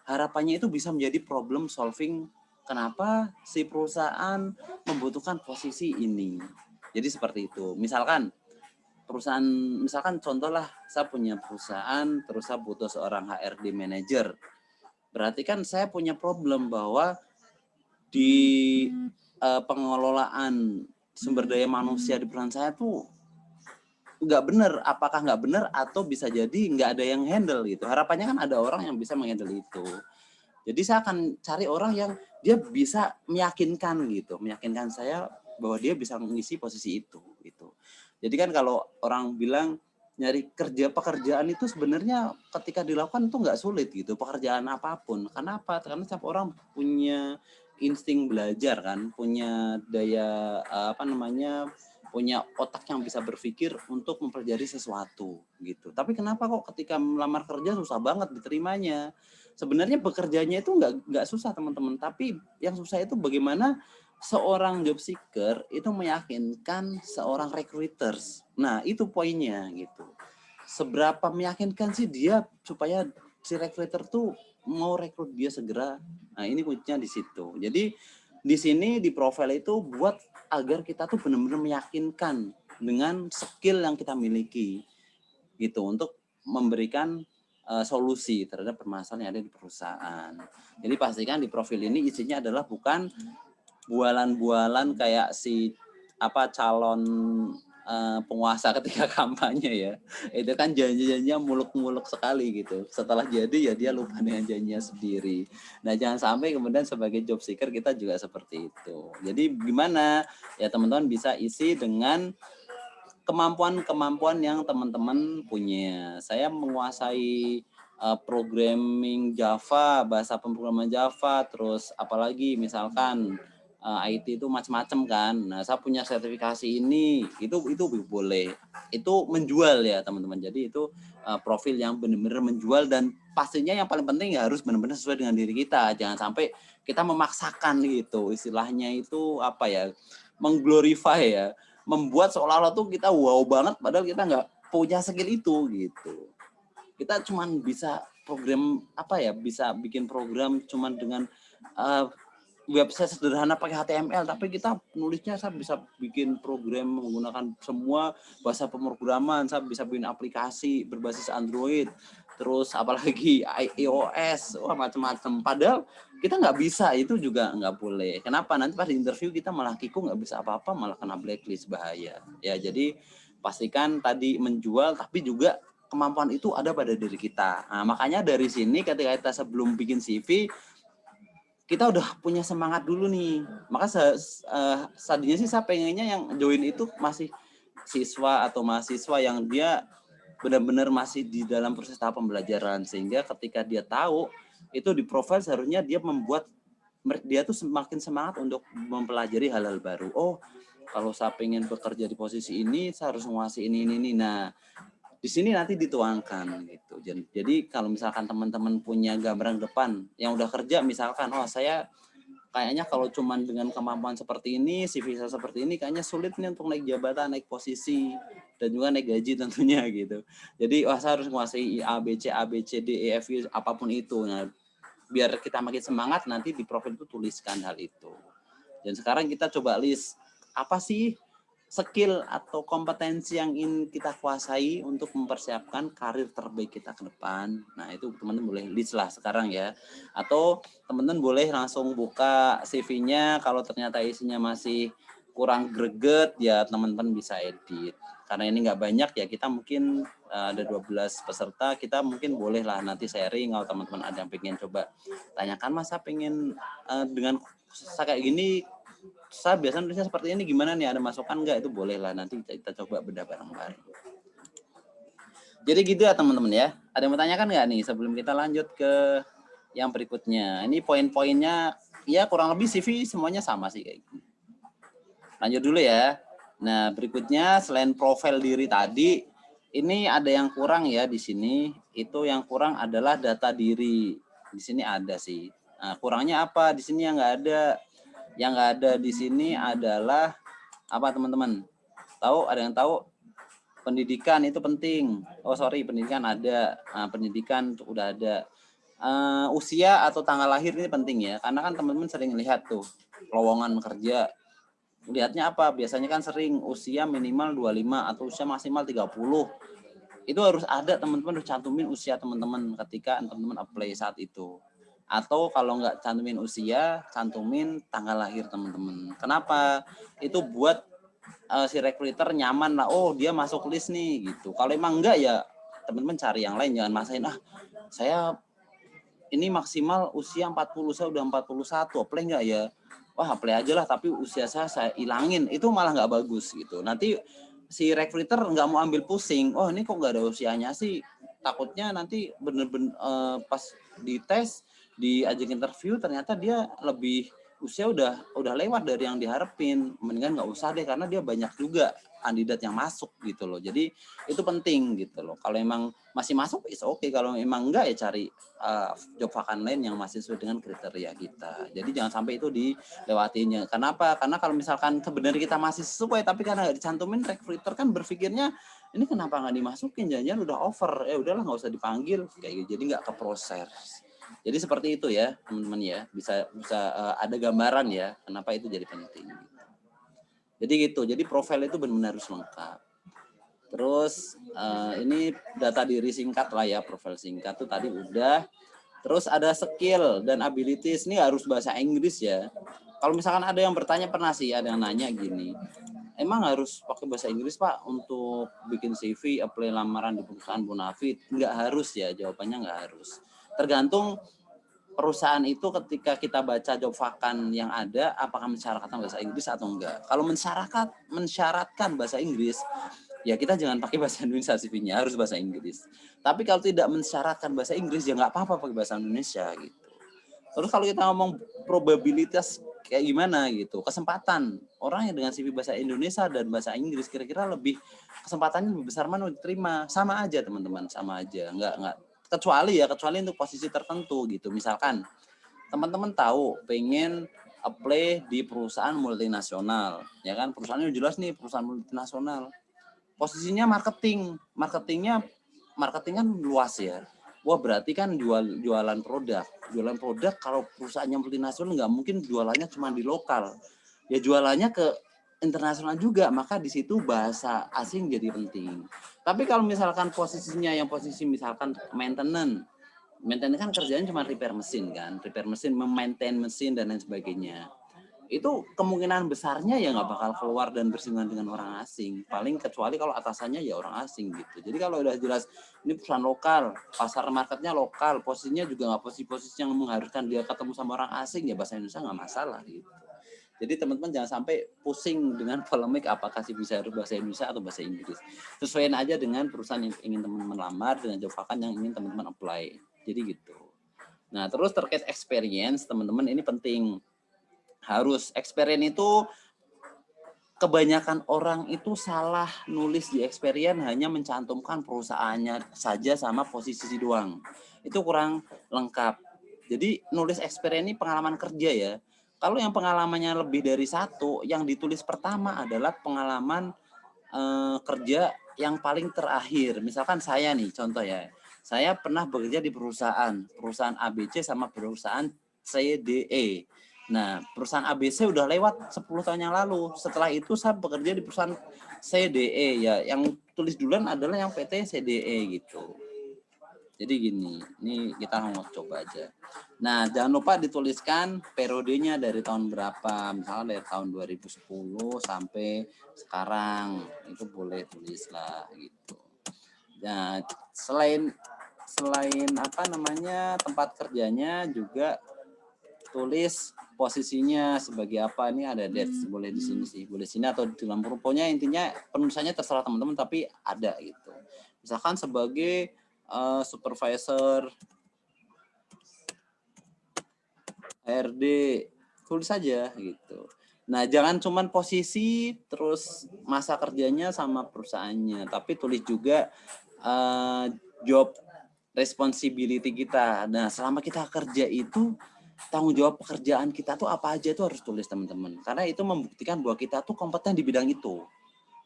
harapannya itu bisa menjadi problem solving kenapa si perusahaan membutuhkan posisi ini. Jadi seperti itu. Misalkan contoh lah, saya punya perusahaan, terus saya butuh seorang HRD manager. Berarti kan saya punya problem bahwa di pengelolaan sumber daya manusia di perusahaan saya tuh nggak benar, apakah nggak benar atau bisa jadi nggak ada yang handle gitu. Harapannya kan ada orang yang bisa menghandle itu. Jadi saya akan cari orang yang dia bisa meyakinkan saya bahwa dia bisa mengisi posisi itu gitu. Jadi kan kalau orang bilang nyari pekerjaan itu sebenarnya ketika dilakukan itu nggak sulit gitu, pekerjaan apapun. Kenapa? Karena setiap orang punya insting belajar kan, punya daya punya otak yang bisa berpikir untuk mempelajari sesuatu gitu. Tapi kenapa kok ketika melamar kerja susah banget diterimanya? Sebenarnya bekerjanya itu nggak susah teman-teman, tapi yang susah itu bagaimana seorang job seeker itu meyakinkan seorang recruiters. Nah, itu poinnya gitu. Seberapa meyakinkan sih dia supaya si recruiter tuh mau rekrut dia segera. Nah, ini kuncinya di situ. Jadi di sini di profil itu buat agar kita tuh benar-benar meyakinkan dengan skill yang kita miliki gitu untuk memberikan solusi terhadap permasalahan yang ada di perusahaan. Jadi pastikan di profil ini isinya adalah bukan bualan-bualan kayak si calon penguasa ketika kampanye ya. Itu kan janji-janjinya muluk-muluk sekali gitu. Setelah jadi ya dia lupa dengan janjinya sendiri. Nah, jangan sampai kemudian sebagai job seeker kita juga seperti itu. Jadi gimana? Ya teman-teman bisa isi dengan kemampuan-kemampuan yang teman-teman punya. Saya menguasai programming Java, bahasa pemrograman Java, terus apalagi misalkan IT itu macam-macam kan. Nah, saya punya sertifikasi ini, itu boleh. Itu menjual ya teman-teman. Jadi itu profil yang benar-benar menjual dan pastinya yang paling penting ya harus benar-benar sesuai dengan diri kita. Jangan sampai kita memaksakan gitu. Istilahnya itu mengglorify ya. Membuat seolah-olah tuh kita wow banget padahal kita nggak punya skill itu gitu. Kita cuman bisa program bisa bikin program cuman dengan website sederhana pakai HTML, tapi kita nulisnya saya bisa bikin program menggunakan semua bahasa pemrograman, saya bisa bikin aplikasi berbasis Android, terus apalagi iOS, wah macam-macam. Padahal kita nggak bisa, itu juga nggak boleh. Kenapa? Nanti pas di interview kita malah kikuk, nggak bisa apa-apa, malah kena blacklist, bahaya. Ya, jadi pastikan tadi menjual, tapi juga kemampuan itu ada pada diri kita. Nah, makanya dari sini ketika kita sebelum bikin CV, kita udah punya semangat dulu nih. Maka tadinya sih saya pengennya yang join itu masih siswa atau mahasiswa yang dia benar-benar masih di dalam proses tahap pembelajaran, sehingga ketika dia tahu itu di profil seharusnya dia membuat dia tuh semakin semangat untuk mempelajari hal-hal baru. Oh, kalau saya pengen bekerja di posisi ini, saya harus menguasai ini. Nah, di sini nanti dituangkan gitu. Jadi kalau misalkan teman-teman punya gambaran depan yang udah kerja, misalkan, oh saya kayaknya kalau cuman dengan kemampuan seperti ini, CV saya seperti ini, kayaknya sulit nih untuk naik jabatan, naik posisi, dan juga naik gaji tentunya gitu. Jadi saya harus menguasai A, B, C, D, E, F, G, apapun itu. Nah, biar kita makin semangat, nanti di profil itu tuliskan hal itu. Dan sekarang kita coba list, apa sih skill atau kompetensi yang ingin kita kuasai untuk mempersiapkan karir terbaik kita ke depan. Nah, itu teman-teman boleh list lah sekarang ya. Atau teman-teman boleh langsung buka CV-nya, kalau ternyata isinya masih kurang greget, ya teman-teman bisa edit. Karena ini nggak banyak ya, kita mungkin ada 12 peserta, kita mungkin boleh lah nanti sharing kalau teman-teman ada yang pengen coba tanyakan, Mas saya pengen dengan saya kayak gini, saya biasanya nulisnya seperti ini, gimana nih, ada masukan nggak? Itu boleh lah, nanti kita coba bedah bareng-bareng. Jadi gitu ya teman-teman ya. Ada yang mau tanyakan nggak nih sebelum kita lanjut ke yang berikutnya? Ini poin-poinnya ya kurang lebih CV semuanya sama sih kayak gini. Lanjut dulu ya. Nah, berikutnya selain profil diri tadi, ini ada yang kurang ya di sini. Itu yang kurang adalah data diri. Di sini ada sih. Nah, kurangnya apa? Di sini yang nggak ada. Yang nggak ada di sini adalah apa teman-teman? Tahu? Ada yang tahu? Pendidikan itu penting. Oh sorry, pendidikan ada. Nah, pendidikan udah ada. Usia atau tanggal lahir ini penting ya. Karena kan teman-teman sering lihat tuh lowongan kerja. Lihatnya apa? Biasanya kan sering usia minimal 25 atau usia maksimal 30. Itu harus ada, teman-teman harus cantumin usia teman-teman ketika teman-teman apply saat itu. Atau kalau nggak cantumin usia, cantumin tanggal lahir teman-teman. Kenapa? Itu buat si recruiter nyaman lah, oh dia masuk list nih gitu. Kalau emang enggak ya teman-teman cari yang lain, jangan masain saya ini maksimal usia 40, saya udah 41, apply enggak ya? Wah apply aja lah, tapi usia saya hilangin, itu malah nggak bagus gitu. Nanti si recruiter nggak mau ambil pusing. Oh ini kok nggak ada usianya sih? Takutnya nanti bener-bener pas dites, diajak interview ternyata dia lebih usia udah lewat dari yang diharapin. Mendingan nggak usah deh karena dia banyak juga kandidat yang masuk gitu loh. Jadi itu penting gitu loh. Kalau emang masih masuk is oke. Kalau emang enggak ya cari job vacant lain yang masih sesuai dengan kriteria kita. Jadi jangan sampai itu dilewatinya. Kenapa? Karena kalau misalkan sebenarnya kita masih sesuai tapi karena nggak dicantumin, recruiter kan berpikirnya ini kenapa nggak dimasukin, jangan-jangan udah over, udahlah nggak usah dipanggil kayak gitu. Jadi nggak keproses. Jadi seperti itu ya teman-teman ya, bisa ada gambaran ya kenapa itu jadi penting. Jadi gitu, jadi profil itu benar-benar harus lengkap. Terus ini data diri singkat lah ya, profil singkat tuh tadi udah. Terus ada skill dan abilities, ini harus bahasa Inggris ya. Kalau misalkan ada yang bertanya, pernah sih ada yang nanya gini, emang harus pakai bahasa Inggris Pak untuk bikin CV, apply lamaran di perusahaan Bonafit? Nggak harus ya, jawabannya nggak harus. Tergantung perusahaan itu ketika kita baca job vacant yang ada, apakah mensyaratkan bahasa Inggris atau enggak. Kalau mensyaratkan bahasa Inggris, ya kita jangan pakai bahasa Indonesia CV-nya, harus bahasa Inggris. Tapi kalau tidak mensyaratkan bahasa Inggris, ya nggak apa-apa pakai bahasa Indonesia gitu. Terus kalau kita ngomong probabilitas kayak gimana gitu, kesempatan orang yang dengan CV bahasa Indonesia dan bahasa Inggris kira-kira kesempatannya lebih besar mana diterima? Sama aja teman-teman, sama aja. Nggak kecuali untuk posisi tertentu gitu. Misalkan teman-teman tahu pengen apply di perusahaan multinasional, ya kan? Perusahaannya jelas nih perusahaan multinasional. Posisinya marketing kan luas ya. Wah berarti kan jualan produk. Jualan produk kalau perusahaannya multinasional nggak mungkin jualannya cuma di lokal. Ya jualannya ke internasional juga, maka di situ bahasa asing jadi penting. Tapi kalau misalkan posisinya posisi misalkan maintenance kan kerjanya cuma repair mesin kan, memaintain mesin dan lain sebagainya. Itu kemungkinan besarnya ya nggak bakal keluar dan bersinggungan dengan orang asing. Paling kecuali kalau atasannya ya orang asing gitu. Jadi kalau udah jelas ini perusahaan lokal, pasar marketnya lokal, posisinya juga nggak posisi yang mengharuskan dia ketemu sama orang asing, ya bahasa Indonesia nggak masalah gitu. Jadi teman-teman jangan sampai pusing dengan polemik apakah sih bisa harus bahasa Indonesia atau bahasa Inggris. Sesuaiin aja dengan perusahaan yang ingin teman-teman lamar, dengan job vacant yang ingin teman-teman apply. Jadi gitu. Nah terus terkait experience, teman-teman ini penting. Harus experience itu kebanyakan orang itu salah nulis di experience, hanya mencantumkan perusahaannya saja sama posisi doang. Itu kurang lengkap. Jadi nulis experience ini pengalaman kerja ya. Kalau yang pengalamannya lebih dari satu, yang ditulis pertama adalah pengalaman kerja yang paling terakhir. Misalkan saya nih contoh ya. Saya pernah bekerja di perusahaan ABC sama perusahaan CDE. Nah, perusahaan ABC udah lewat 10 tahun yang lalu. Setelah itu saya bekerja di perusahaan CDE ya. Yang tulis duluan adalah yang PT CDE gitu. Jadi gini, ini kita mau coba aja. Nah, jangan lupa dituliskan periodenya dari tahun berapa. Misalnya dari tahun 2010 sampai sekarang. Itu boleh tulis lah gitu. Nah, selain tempat kerjanya juga tulis posisinya sebagai apa. Ini ada dates, boleh di sini sih, boleh sini atau di dalam pokoknya intinya penulisannya terserah teman-teman tapi ada gitu. Misalkan sebagai supervisor HRD, tulis saja gitu. Nah, jangan cuman posisi terus masa kerjanya sama perusahaannya, tapi tulis juga job responsibility kita. Nah, selama kita kerja itu tanggung jawab pekerjaan kita tuh apa aja itu harus tulis teman-teman. Karena itu membuktikan bahwa kita tuh kompeten di bidang itu.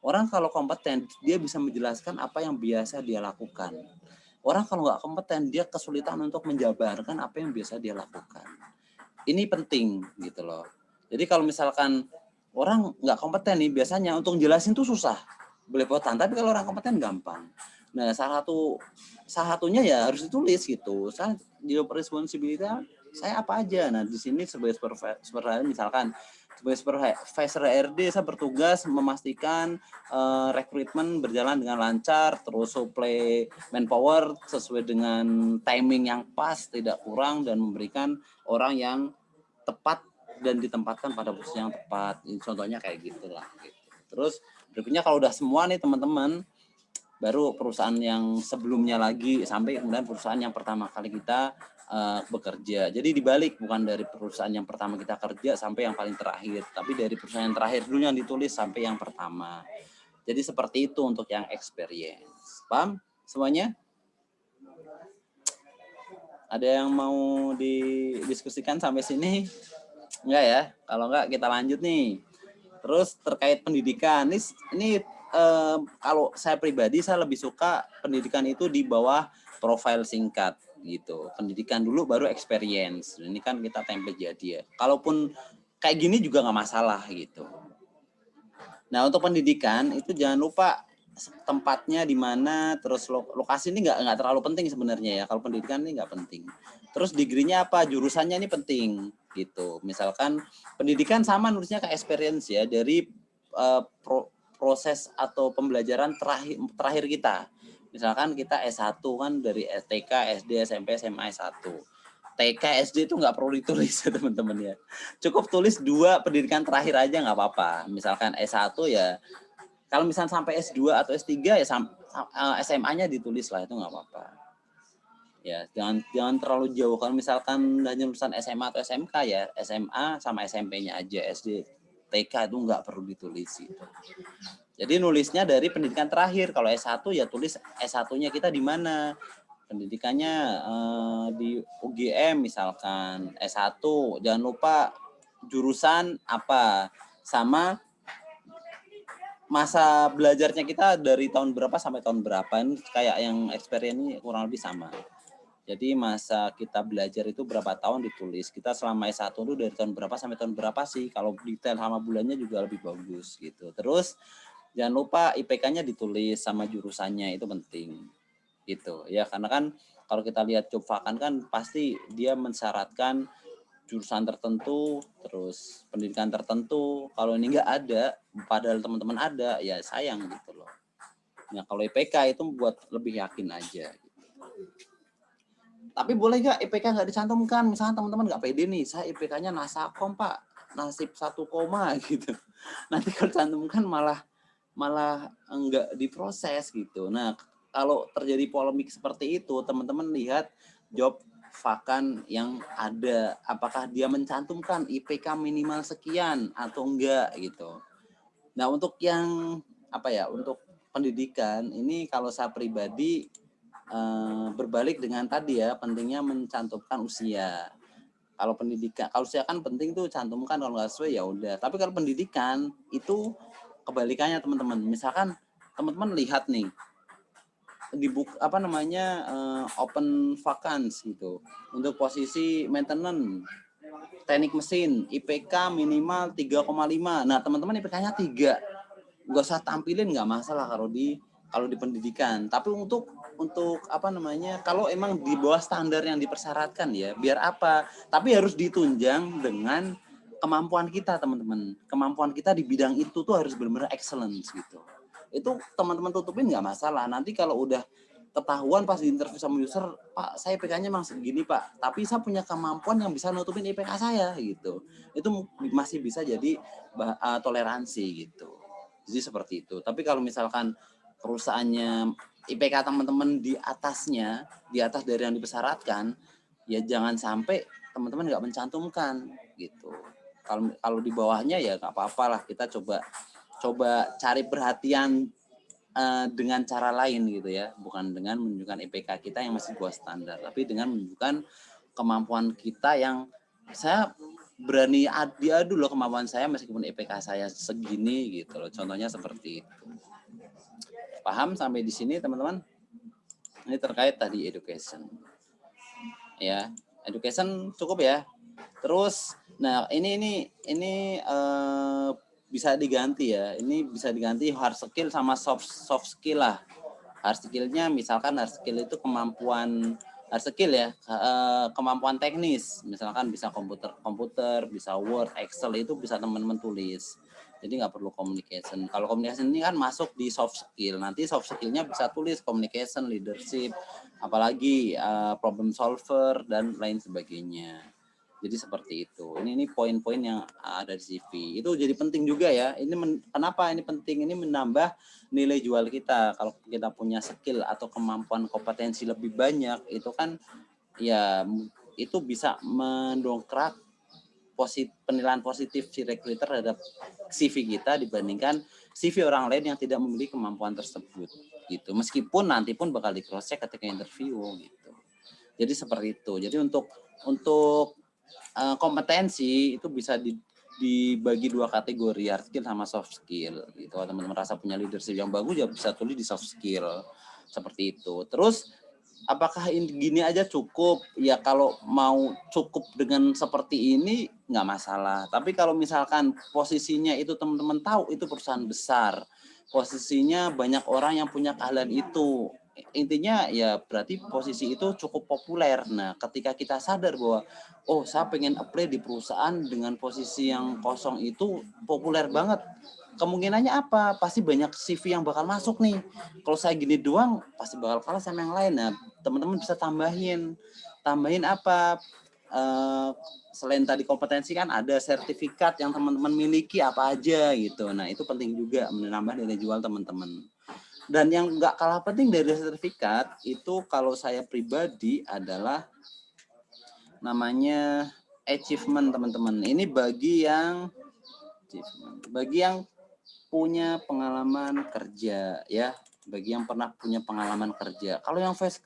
Orang kalau kompeten, dia bisa menjelaskan apa yang biasa dia lakukan. Orang kalau nggak kompeten, dia kesulitan untuk menjabarkan apa yang biasa dia lakukan. Ini penting gitu loh. Jadi kalau misalkan orang nggak kompeten nih, biasanya untuk jelasin tuh susah, belepotan. Tapi kalau orang kompeten gampang. Nah, salah satunya ya harus ditulis gitu. Saya job responsibility saya apa aja. Nah, di sini sebagai supervisor misalkan sebagai supervisor HRD saya bertugas memastikan rekrutmen berjalan dengan lancar, terus supply manpower sesuai dengan timing yang pas, tidak kurang, dan memberikan orang yang tepat dan ditempatkan pada posisi yang tepat. Contohnya kayak gitulah. Gitu. Terus Berikutnya kalau udah semua nih teman-teman, baru perusahaan yang sebelumnya lagi sampai kemudian perusahaan yang pertama kali kita bekerja. Jadi dibalik, bukan dari perusahaan yang pertama kita kerja sampai yang paling terakhir, tapi dari perusahaan yang terakhir dulu yang ditulis sampai yang pertama. Jadi seperti itu untuk yang experience. Paham semuanya? Ada yang mau didiskusikan sampai sini? Enggak ya? Kalau enggak kita lanjut nih. Terus terkait pendidikan, ini kalau saya pribadi saya lebih suka pendidikan itu di bawah profil singkat gitu. Pendidikan dulu baru experience. Ini kan kita template jadi ya. Kalaupun kayak gini juga nggak masalah gitu. Nah untuk pendidikan itu jangan lupa tempatnya di mana, terus lokasi ini nggak terlalu penting sebenarnya ya. Kalau pendidikan ini nggak penting. Terus degree-nya apa, jurusannya ini penting gitu. Misalkan pendidikan sama nulisnya ke experience ya, dari proses atau pembelajaran terakhir kita. Misalkan kita S1 kan dari TK, SD, SMP, SMA, S1. TK, SD itu nggak perlu ditulis ya teman-teman ya. Cukup tulis 2 pendidikan terakhir aja nggak apa-apa. Misalkan S1 ya, kalau misalnya sampai S2 atau S3 ya SMA-nya ditulis lah, itu nggak apa-apa. Ya, jangan terlalu jauh. Kalau misalkan hanya lulusan SMA atau SMK ya, SMA sama SMP-nya aja. SD, TK itu nggak perlu ditulis gitu. Jadi nulisnya dari pendidikan terakhir. Kalau S1 ya tulis S1-nya kita di mana. Pendidikannya di UGM misalkan. S1, jangan lupa jurusan apa. Sama masa belajarnya kita dari tahun berapa sampai tahun berapa. Ini kayak yang experience ini kurang lebih sama. Jadi masa kita belajar itu berapa tahun ditulis. Kita selama S1 itu dari tahun berapa sampai tahun berapa sih. Kalau detail sama bulannya juga lebih bagus gitu. Terus jangan lupa IPK-nya ditulis sama jurusannya, itu penting. Gitu ya, karena kan kalau kita lihat job vacant kan pasti dia mensyaratkan jurusan tertentu, terus pendidikan tertentu. Kalau ini nggak ada, padahal teman-teman ada, ya sayang gitu loh. Nah kalau IPK itu buat lebih yakin aja. Gitu. Tapi boleh nggak IPK nggak dicantumkan? Misalnya teman-teman nggak pede nih, saya IPK-nya nasakom pak, nasib 1 koma gitu. Nanti kalau dicantumkan malah enggak diproses gitu. Nah, kalau terjadi polemik seperti itu, teman-teman lihat job vacant yang ada, apakah dia mencantumkan IPK minimal sekian atau enggak gitu. Nah, untuk yang untuk pendidikan ini kalau saya pribadi berbalik dengan tadi ya, pentingnya mencantumkan usia. Kalau pendidikan, kalau usia kan penting tuh cantumkan, kalau nggak sesuai ya udah. Tapi kalau pendidikan itu kebalikannya teman-teman. Misalkan teman-teman lihat nih di open vacants gitu untuk posisi maintenance teknik mesin, IPK minimal 3,5. Nah teman-teman IPK-nya 3, nggak usah tampilin, nggak masalah kalau di pendidikan. Tapi untuk kalau emang di bawah standar yang dipersyaratkan ya biar apa, tapi harus ditunjang dengan kemampuan kita teman-teman. Kemampuan kita di bidang itu tuh harus benar-benar excellence gitu. Itu teman-teman tutupin nggak masalah. Nanti kalau udah ketahuan pas di interview sama user, Pak saya IPK-nya memang segini Pak, tapi saya punya kemampuan yang bisa nutupin IPK saya gitu. Itu masih bisa jadi toleransi gitu. Jadi seperti itu. Tapi kalau misalkan perusahaannya IPK teman-teman di atas dari yang dipersyaratkan, ya jangan sampai teman-teman nggak mencantumkan gitu. Kalau di bawahnya ya nggak apa-apa lah, kita coba cari perhatian dengan cara lain gitu ya, bukan dengan menunjukkan IPK kita yang masih bawah standar, tapi dengan menunjukkan kemampuan kita yang saya berani diadu loh kemampuan saya meskipun IPK saya segini gitu loh. Contohnya seperti itu. Paham sampai di sini teman-teman? Ini terkait tadi education. Ya, education cukup ya. Terus nah ini bisa diganti ya. Ini bisa diganti hard skill sama soft skill lah. Hard skill-nya misalkan hard skill itu kemampuan hard skill ya, kemampuan teknis. Misalkan bisa komputer, bisa Word, Excel, itu bisa teman-teman tulis. Jadi nggak perlu communication. Kalau communication ini kan masuk di soft skill. Nanti soft skill-nya bisa tulis communication, leadership, apalagi problem solver dan lain sebagainya. Jadi seperti itu. Ini poin-poin yang ada di CV. Itu jadi penting juga ya. Kenapa ini penting? Ini menambah nilai jual kita. Kalau kita punya skill atau kemampuan kompetensi lebih banyak, itu kan ya itu bisa mendongkrak penilaian positif si recruiter terhadap CV kita dibandingkan CV orang lain yang tidak memiliki kemampuan tersebut gitu. Meskipun nanti pun bakal di cross check ketika interview gitu. Jadi seperti itu. Jadi untuk kompetensi itu bisa dibagi dua kategori, hard skill sama soft skill gitu. Kalau teman-teman rasa punya leadership yang bagus ya bisa tulis di soft skill seperti itu. Terus apakah gini aja cukup? Ya kalau mau cukup dengan seperti ini nggak masalah. Tapi kalau misalkan posisinya itu teman-teman tahu itu perusahaan besar, posisinya banyak orang yang punya keahlian itu, intinya ya berarti posisi itu cukup populer. Nah, ketika kita sadar bahwa oh saya pengen apply di perusahaan dengan posisi yang kosong itu populer banget, kemungkinannya apa? Pasti banyak CV yang bakal masuk nih. Kalau saya gini doang pasti bakal kalah sama yang lain. Nah, teman-teman bisa tambahin apa? Selain tadi kompetensi kan ada sertifikat yang teman-teman miliki apa aja gitu. Nah, itu penting juga menambah nilai jual teman-teman. Dan yang nggak kalah penting dari sertifikat itu kalau saya pribadi adalah namanya achievement teman-teman. Ini bagi yang punya pengalaman kerja ya, bagi yang pernah punya pengalaman kerja. Kalau yang fresh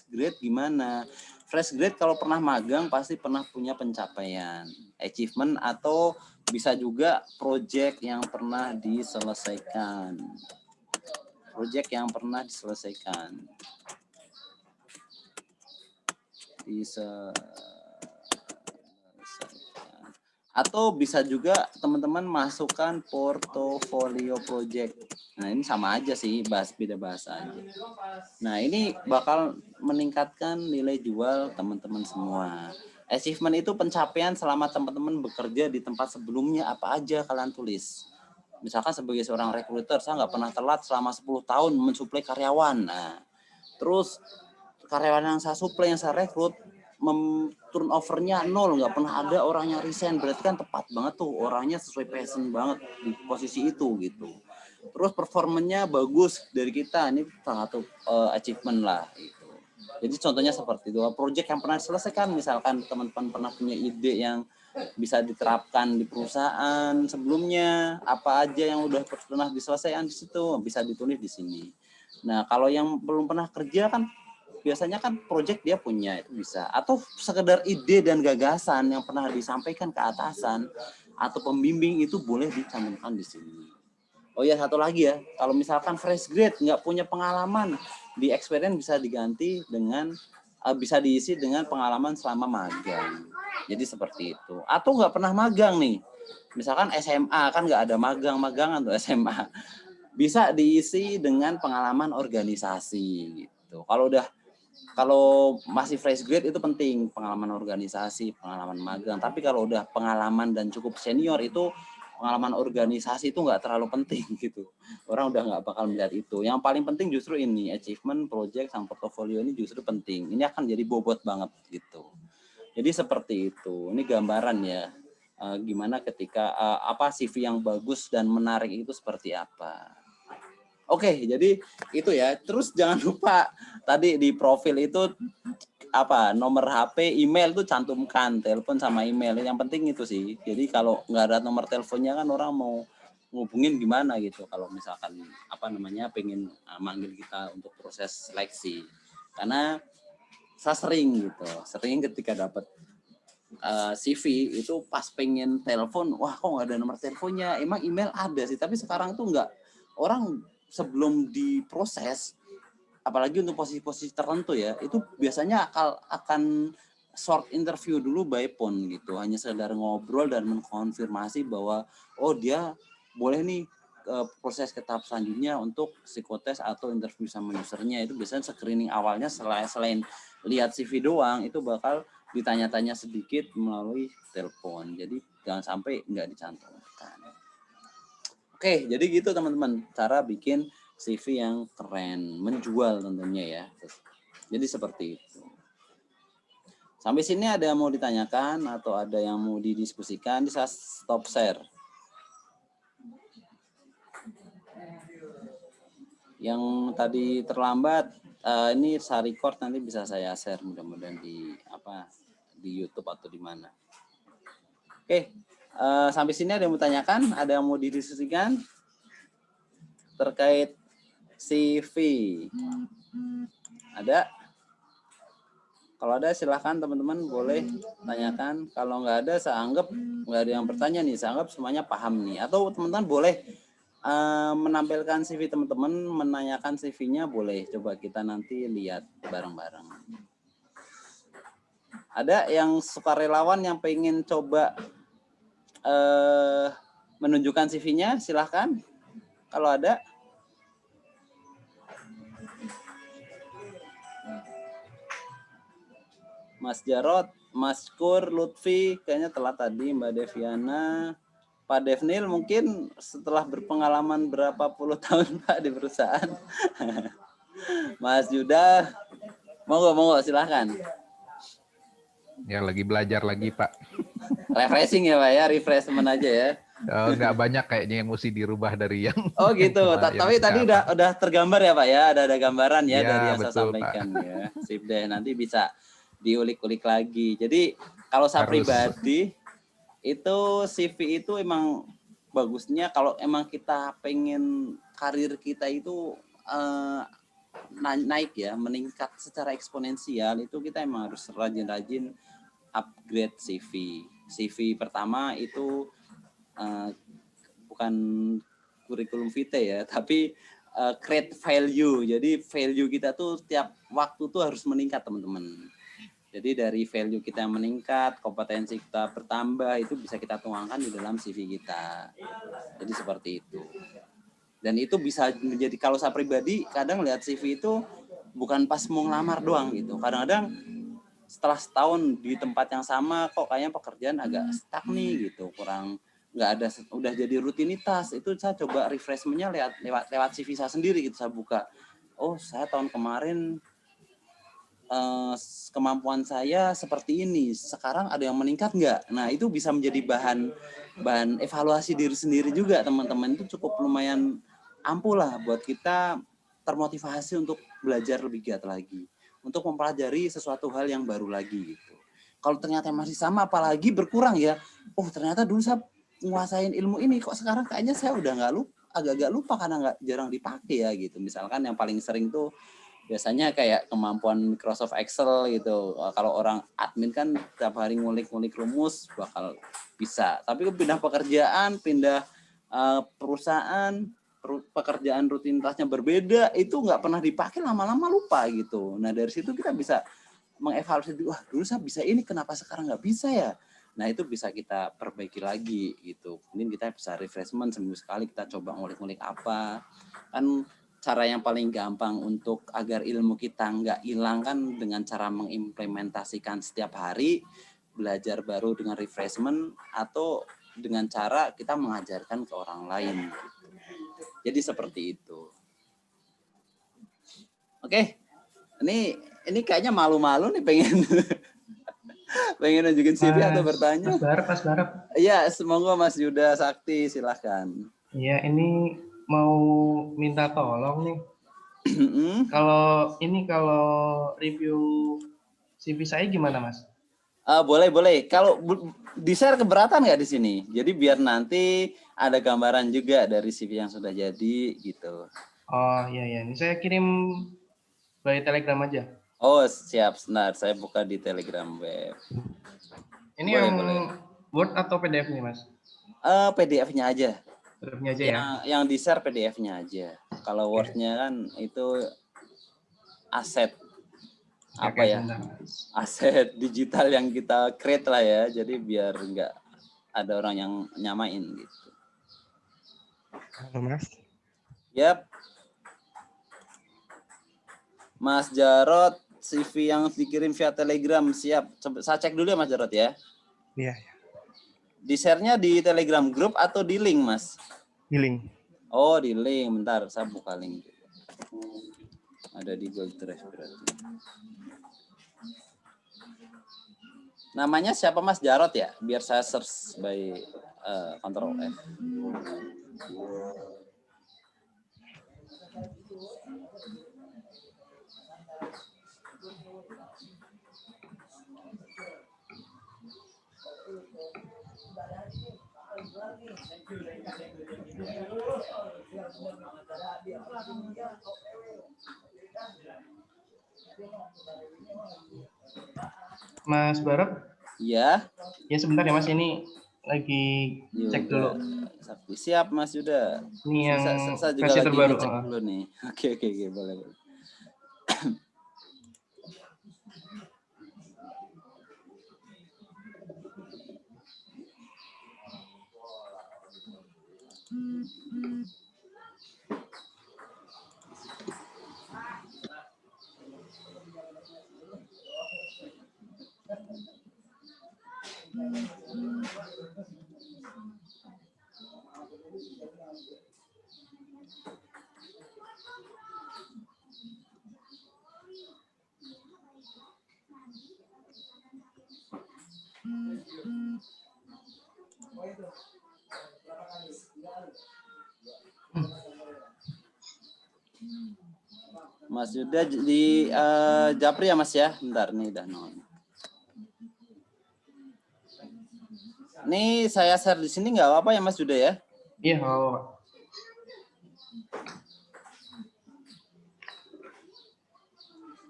grade gimana? Fresh grade kalau pernah magang pasti pernah punya pencapaian, achievement atau bisa juga project yang pernah diselesaikan. Project yang pernah diselesaikan. Atau bisa juga teman-teman masukkan portofolio project. Nah, ini sama aja sih, beda bahasa aja. Nah, ini bakal meningkatkan nilai jual teman-teman semua. Achievement itu pencapaian selama teman-teman bekerja di tempat sebelumnya apa aja kalian tulis. Misalkan sebagai seorang recruiter, saya nggak pernah telat selama 10 tahun mensuplai karyawan. Nah, terus karyawan yang saya suplai, yang saya rekrut, turnovernya 0, nggak pernah ada orang yang resign. Berarti kan tepat banget tuh, orangnya sesuai passion banget di posisi itu gitu. Terus performanya bagus dari kita, ini salah satu achievement lah gitu. Jadi contohnya seperti itu, project yang pernah diselesaikan, misalkan teman-teman pernah punya ide yang bisa diterapkan di perusahaan sebelumnya, apa aja yang udah pernah diselesaikan di situ bisa ditulis di sini. Nah, kalau yang belum pernah kerja kan biasanya kan project dia punya itu bisa, atau sekedar ide dan gagasan yang pernah disampaikan ke atasan atau pembimbing itu boleh dicantumkan di sini. Oh ya, satu lagi ya, kalau misalkan fresh grade nggak punya pengalaman, di experience bisa diganti dengan bisa diisi dengan pengalaman selama magang. Jadi seperti itu. Atau nggak pernah magang nih, misalkan SMA kan nggak ada magang-magangan tuh SMA. Bisa diisi dengan pengalaman organisasi gitu. Kalau masih fresh grade itu penting pengalaman organisasi, pengalaman magang. Tapi kalau udah pengalaman dan cukup senior itu pengalaman organisasi itu nggak terlalu penting gitu. Orang udah nggak bakal melihat itu. Yang paling penting justru ini achievement, project, sama portofolio ini justru penting. Ini akan jadi bobot banget gitu. Jadi seperti itu. Ini gambaran ya gimana ketika apa CV yang bagus dan menarik itu seperti apa. Oke, jadi itu ya. Terus jangan lupa tadi di profil itu apa nomor HP, email tuh cantumkan, telepon sama email. Yang penting itu sih. Jadi kalau nggak ada nomor teleponnya kan orang mau ngubungin gimana gitu. Kalau misalkan apa namanya pengen manggil kita untuk proses seleksi. Karena saya sering ketika dapat CV itu pas pengen telepon, wah kok nggak ada nomor teleponnya. Emang email ada sih, tapi sekarang tuh nggak, orang sebelum diproses, apalagi untuk posisi-posisi tertentu ya, itu biasanya akan short interview dulu by phone gitu, hanya sekedar ngobrol dan mengkonfirmasi bahwa oh dia boleh nih proses ke tahap selanjutnya untuk psikotes atau interview sama usernya. Itu biasanya screening awalnya selain lihat CV doang, itu bakal ditanya-tanya sedikit melalui telepon. Jadi jangan sampai nggak dicantumkan. Oke, jadi gitu teman-teman, cara bikin CV yang keren, menjual tentunya ya. Jadi seperti itu. Sampai sini ada yang mau ditanyakan atau ada yang mau didiskusikan, bisa stop share. Yang tadi terlambat, ini saya record, nanti bisa saya share mudah-mudahan di YouTube atau di mana. Oke, sampai sini ada yang mau tanyakan, ada yang mau didiskusikan terkait CV. Ada? Kalau ada silahkan teman-teman boleh tanyakan. Kalau nggak ada, saya anggap nggak ada yang bertanya nih, saya anggap semuanya paham nih. Atau teman-teman boleh menampilkan CV teman-teman, menanyakan CV-nya boleh. Coba kita nanti lihat bareng-bareng. Ada yang sukarelawan yang pengen coba menunjukkan CV-nya, silahkan. Kalau ada. Mas Jarot, Mas Kur, Lutfi, kayaknya telat tadi, Mbak Deviana, Pak Devnil mungkin setelah berpengalaman berapa puluh tahun Pak di perusahaan. Mas Yuda, monggo silahkan. Ya lagi belajar lagi Pak. Refreshing ya Pak ya, refreshment aja ya. Nggak banyak kayaknya yang mesti dirubah dari yang. Oh gitu. Tapi tadi udah tergambar ya Pak ya, ada gambaran ya, dari yang betul, saya sampaikan Pak. Ya. Sip deh, nanti bisa diulik-ulik lagi. Jadi kalau saya pribadi itu CV itu emang bagusnya kalau emang kita pengen karir kita itu naik ya, meningkat secara eksponensial, itu kita emang harus rajin-rajin upgrade CV. CV pertama itu bukan kurikulum vitae ya, tapi create value. Jadi value kita tuh tiap waktu tuh harus meningkat teman-teman. Jadi dari value kita yang meningkat, kompetensi kita bertambah, itu bisa kita tuangkan di dalam CV kita. Jadi seperti itu. Dan itu bisa menjadi, kalau saya pribadi kadang lihat CV itu bukan pas mau ngelamar doang gitu. Kadang-kadang setelah setahun di tempat yang sama kok kayaknya pekerjaan agak stuck nih gitu, kurang, nggak ada, udah jadi rutinitas. Itu saya coba refreshment-nya lewat CV saya sendiri gitu. Saya buka, oh saya tahun kemarin kemampuan saya seperti ini, sekarang ada yang meningkat nggak? Nah itu bisa menjadi bahan evaluasi diri sendiri juga teman-teman. Itu cukup lumayan ampuh lah buat kita termotivasi untuk belajar lebih giat lagi, untuk mempelajari sesuatu hal yang baru lagi gitu. Kalau ternyata masih sama, apalagi berkurang ya, oh ternyata dulu saya nguasain ilmu ini, kok sekarang kayaknya saya udah agak-agak lupa karena jarang dipakai ya gitu. Misalkan yang paling sering tuh biasanya kayak kemampuan Microsoft Excel gitu. Kalau orang admin kan tiap hari ngulik-ngulik rumus bakal bisa. Tapi pindah pekerjaan, pindah perusahaan, pekerjaan rutinitasnya berbeda, itu nggak pernah dipakai, lama-lama lupa gitu. Nah dari situ kita bisa mengevaluasi, wah dulu saya bisa ini, kenapa sekarang nggak bisa ya? Nah itu bisa kita perbaiki lagi gitu. Mungkin kita bisa refreshment seminggu sekali, kita coba ngulik-ngulik apa. Kan cara yang paling gampang untuk agar ilmu kita nggak hilang kan dengan cara mengimplementasikan setiap hari, belajar baru dengan refreshment, atau dengan cara kita mengajarkan ke orang lain. Jadi seperti itu. Oke, ini kayaknya malu-malu nih pengen pengen nunjukin CV atau bertanya. Mas Barep. Iya, semoga Mas Yuda Sakti, silahkan. Iya, ini mau minta tolong nih. Kalau review CV saya gimana, Mas? Boleh. Kalau di-share keberatan nggak di sini? Jadi biar nanti ada gambaran juga dari CV yang sudah jadi gitu. Oh iya. Ini saya kirim by Telegram aja. Oh siap, sebentar saya buka di Telegram web. Ini boleh. Word atau PDF nih, Mas? PDF-nya aja. PDF-nya aja ya. Yang di-share PDF-nya aja. Kalau Word-nya kan itu aset. Apa ya? Aset digital yang kita create lah ya. Jadi biar nggak ada orang yang nyamain gitu. Halo Mas. Yap. Mas Jarot, CV yang dikirim via Telegram siap. Saya cek dulu ya Mas Jarot ya. Iya. Di share-nya di Telegram grup atau di link Mas? Di link. Oh di link, bentar saya buka link. Ada di Google Drive berarti. Namanya siapa Mas? Jarot ya? Biar saya search by Ctrl F. Mas Barok, Ya. ya sebentar ya Mas, ini lagi cek dulu. Sakti. Siap Mas Yuda. Ini yang Saya juga versi lagi terbaru. ngecek dulu nih. Oke, boleh. Mas Yuda di Japri ya Mas ya. Bentar nih udah nol. Ini saya share di sini nggak apa-apa ya Mas Yuda ya? Iya, oh.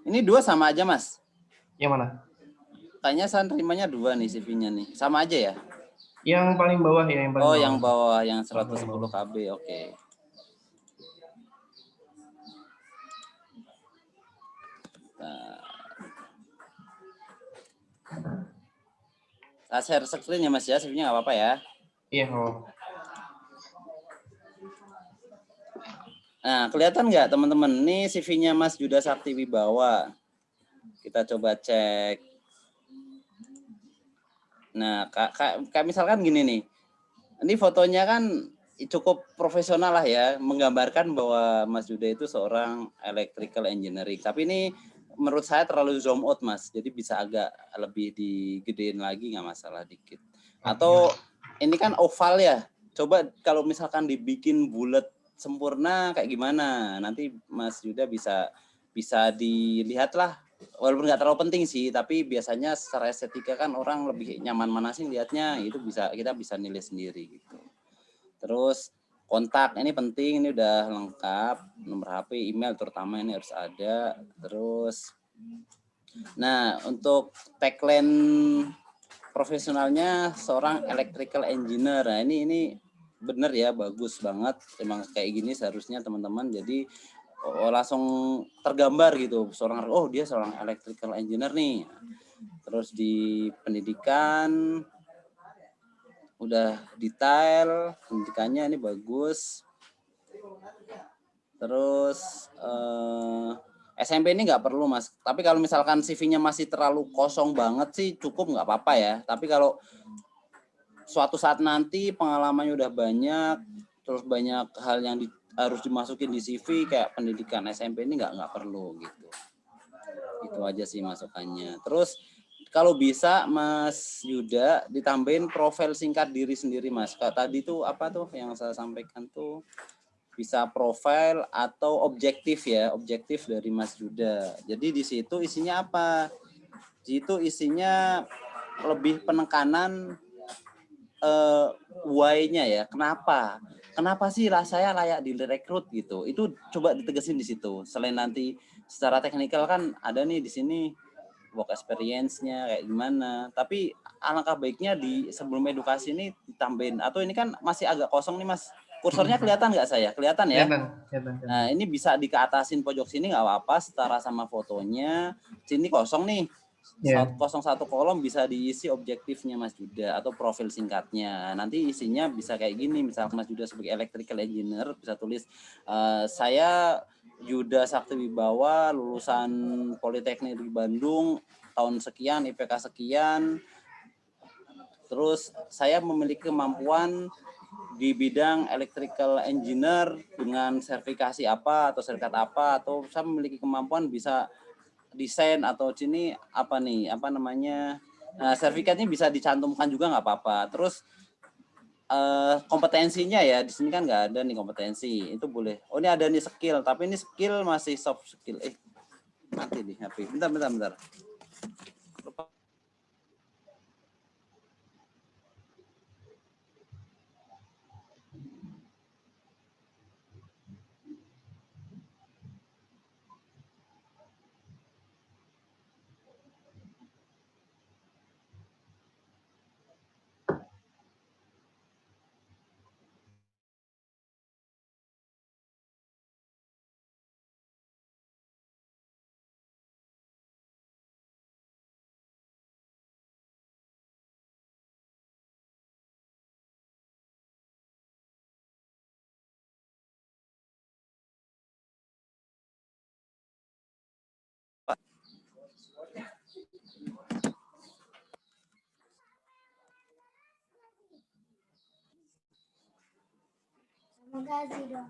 Ini 2 sama aja Mas. Yang mana? Kayaknya saya nerimanya 2 nih CV-nya nih. Sama aja ya? Yang paling bawah ya, yang paling Oh, bawah. yang bawah yang 110 KB. Oke. Nah, share screen ya Mas ya, CV-nya nggak apa-apa ya. Iya, oh. Nah, kelihatan nggak teman-teman? Ini CV-nya Mas Yuda Sakti Wibawa. Kita coba cek. Nah, kayak misalkan gini nih. Ini fotonya kan cukup profesional lah ya, menggambarkan bahwa Mas Yuda itu seorang electrical engineering. Tapi ini menurut saya terlalu zoom out Mas, jadi bisa agak lebih digedein lagi nggak masalah dikit. Atau ini kan oval ya, coba kalau misalkan dibikin bulat sempurna kayak gimana? Nanti Mas Yuda bisa dilihat lah. Walaupun nggak terlalu penting sih, tapi biasanya secara estetika kan orang lebih nyaman mana sih lihatnya, itu kita bisa nilai sendiri gitu. Terus kontak ini penting, ini udah lengkap, nomor HP, email terutama ini harus ada. Terus nah untuk tagline profesionalnya seorang electrical engineer. Nah, ini bener ya, bagus banget. Emang kayak gini seharusnya teman-teman. Jadi langsung tergambar gitu. Dia seorang electrical engineer nih. Terus di pendidikan udah detail, pendidikannya ini bagus. Terus SMP ini nggak perlu Mas. Tapi kalau misalkan CV-nya masih terlalu kosong banget sih cukup nggak apa-apa ya. Tapi kalau suatu saat nanti pengalamannya udah banyak, terus banyak hal yang harus dimasukin di CV kayak pendidikan SMP ini nggak perlu gitu. Itu aja sih masukannya. Terus kalau bisa Mas Yuda ditambahin profil singkat diri sendiri Mas. Kayak tadi tuh apa tuh yang saya sampaikan tuh bisa profil atau objektif ya, objektif dari Mas Yuda. Jadi di situ isinya apa? Di situ isinya lebih penekanan why-nya ya. Kenapa? Kenapa sih saya layak direkrut gitu? Itu coba ditegesin di situ. Selain nanti secara teknikal kan ada nih di sini work experience-nya kayak gimana. Tapi alangkah baiknya sebelum edukasi ini ditambahin. Atau ini kan masih agak kosong nih Mas. Kursornya kelihatan nggak saya? Kelihatan ya? Kelihatan. Nah ini bisa dikeatasin pojok sini nggak apa-apa setara sama fotonya. Sini kosong nih. 01 kolom bisa diisi objektifnya Mas Yuda atau profil singkatnya. Nanti isinya bisa kayak gini. Misal Mas Yuda sebagai electrical engineer bisa tulis saya Yuda Sakti Wibawa, lulusan Politeknik di Bandung, tahun sekian, IPK sekian. Terus saya memiliki kemampuan di bidang electrical engineer dengan sertifikasi apa atau sertifikat apa, atau saya memiliki kemampuan bisa desain atau sini apa nih, apa namanya, Nah, sertifikatnya bisa dicantumkan juga nggak apa-apa. Terus kompetensinya ya di sini kan nggak ada nih kompetensi. Itu boleh. Oh ini ada nih skill, tapi ini skill masih soft skill. Mati nih HP. Bentar. Terima kasih dong.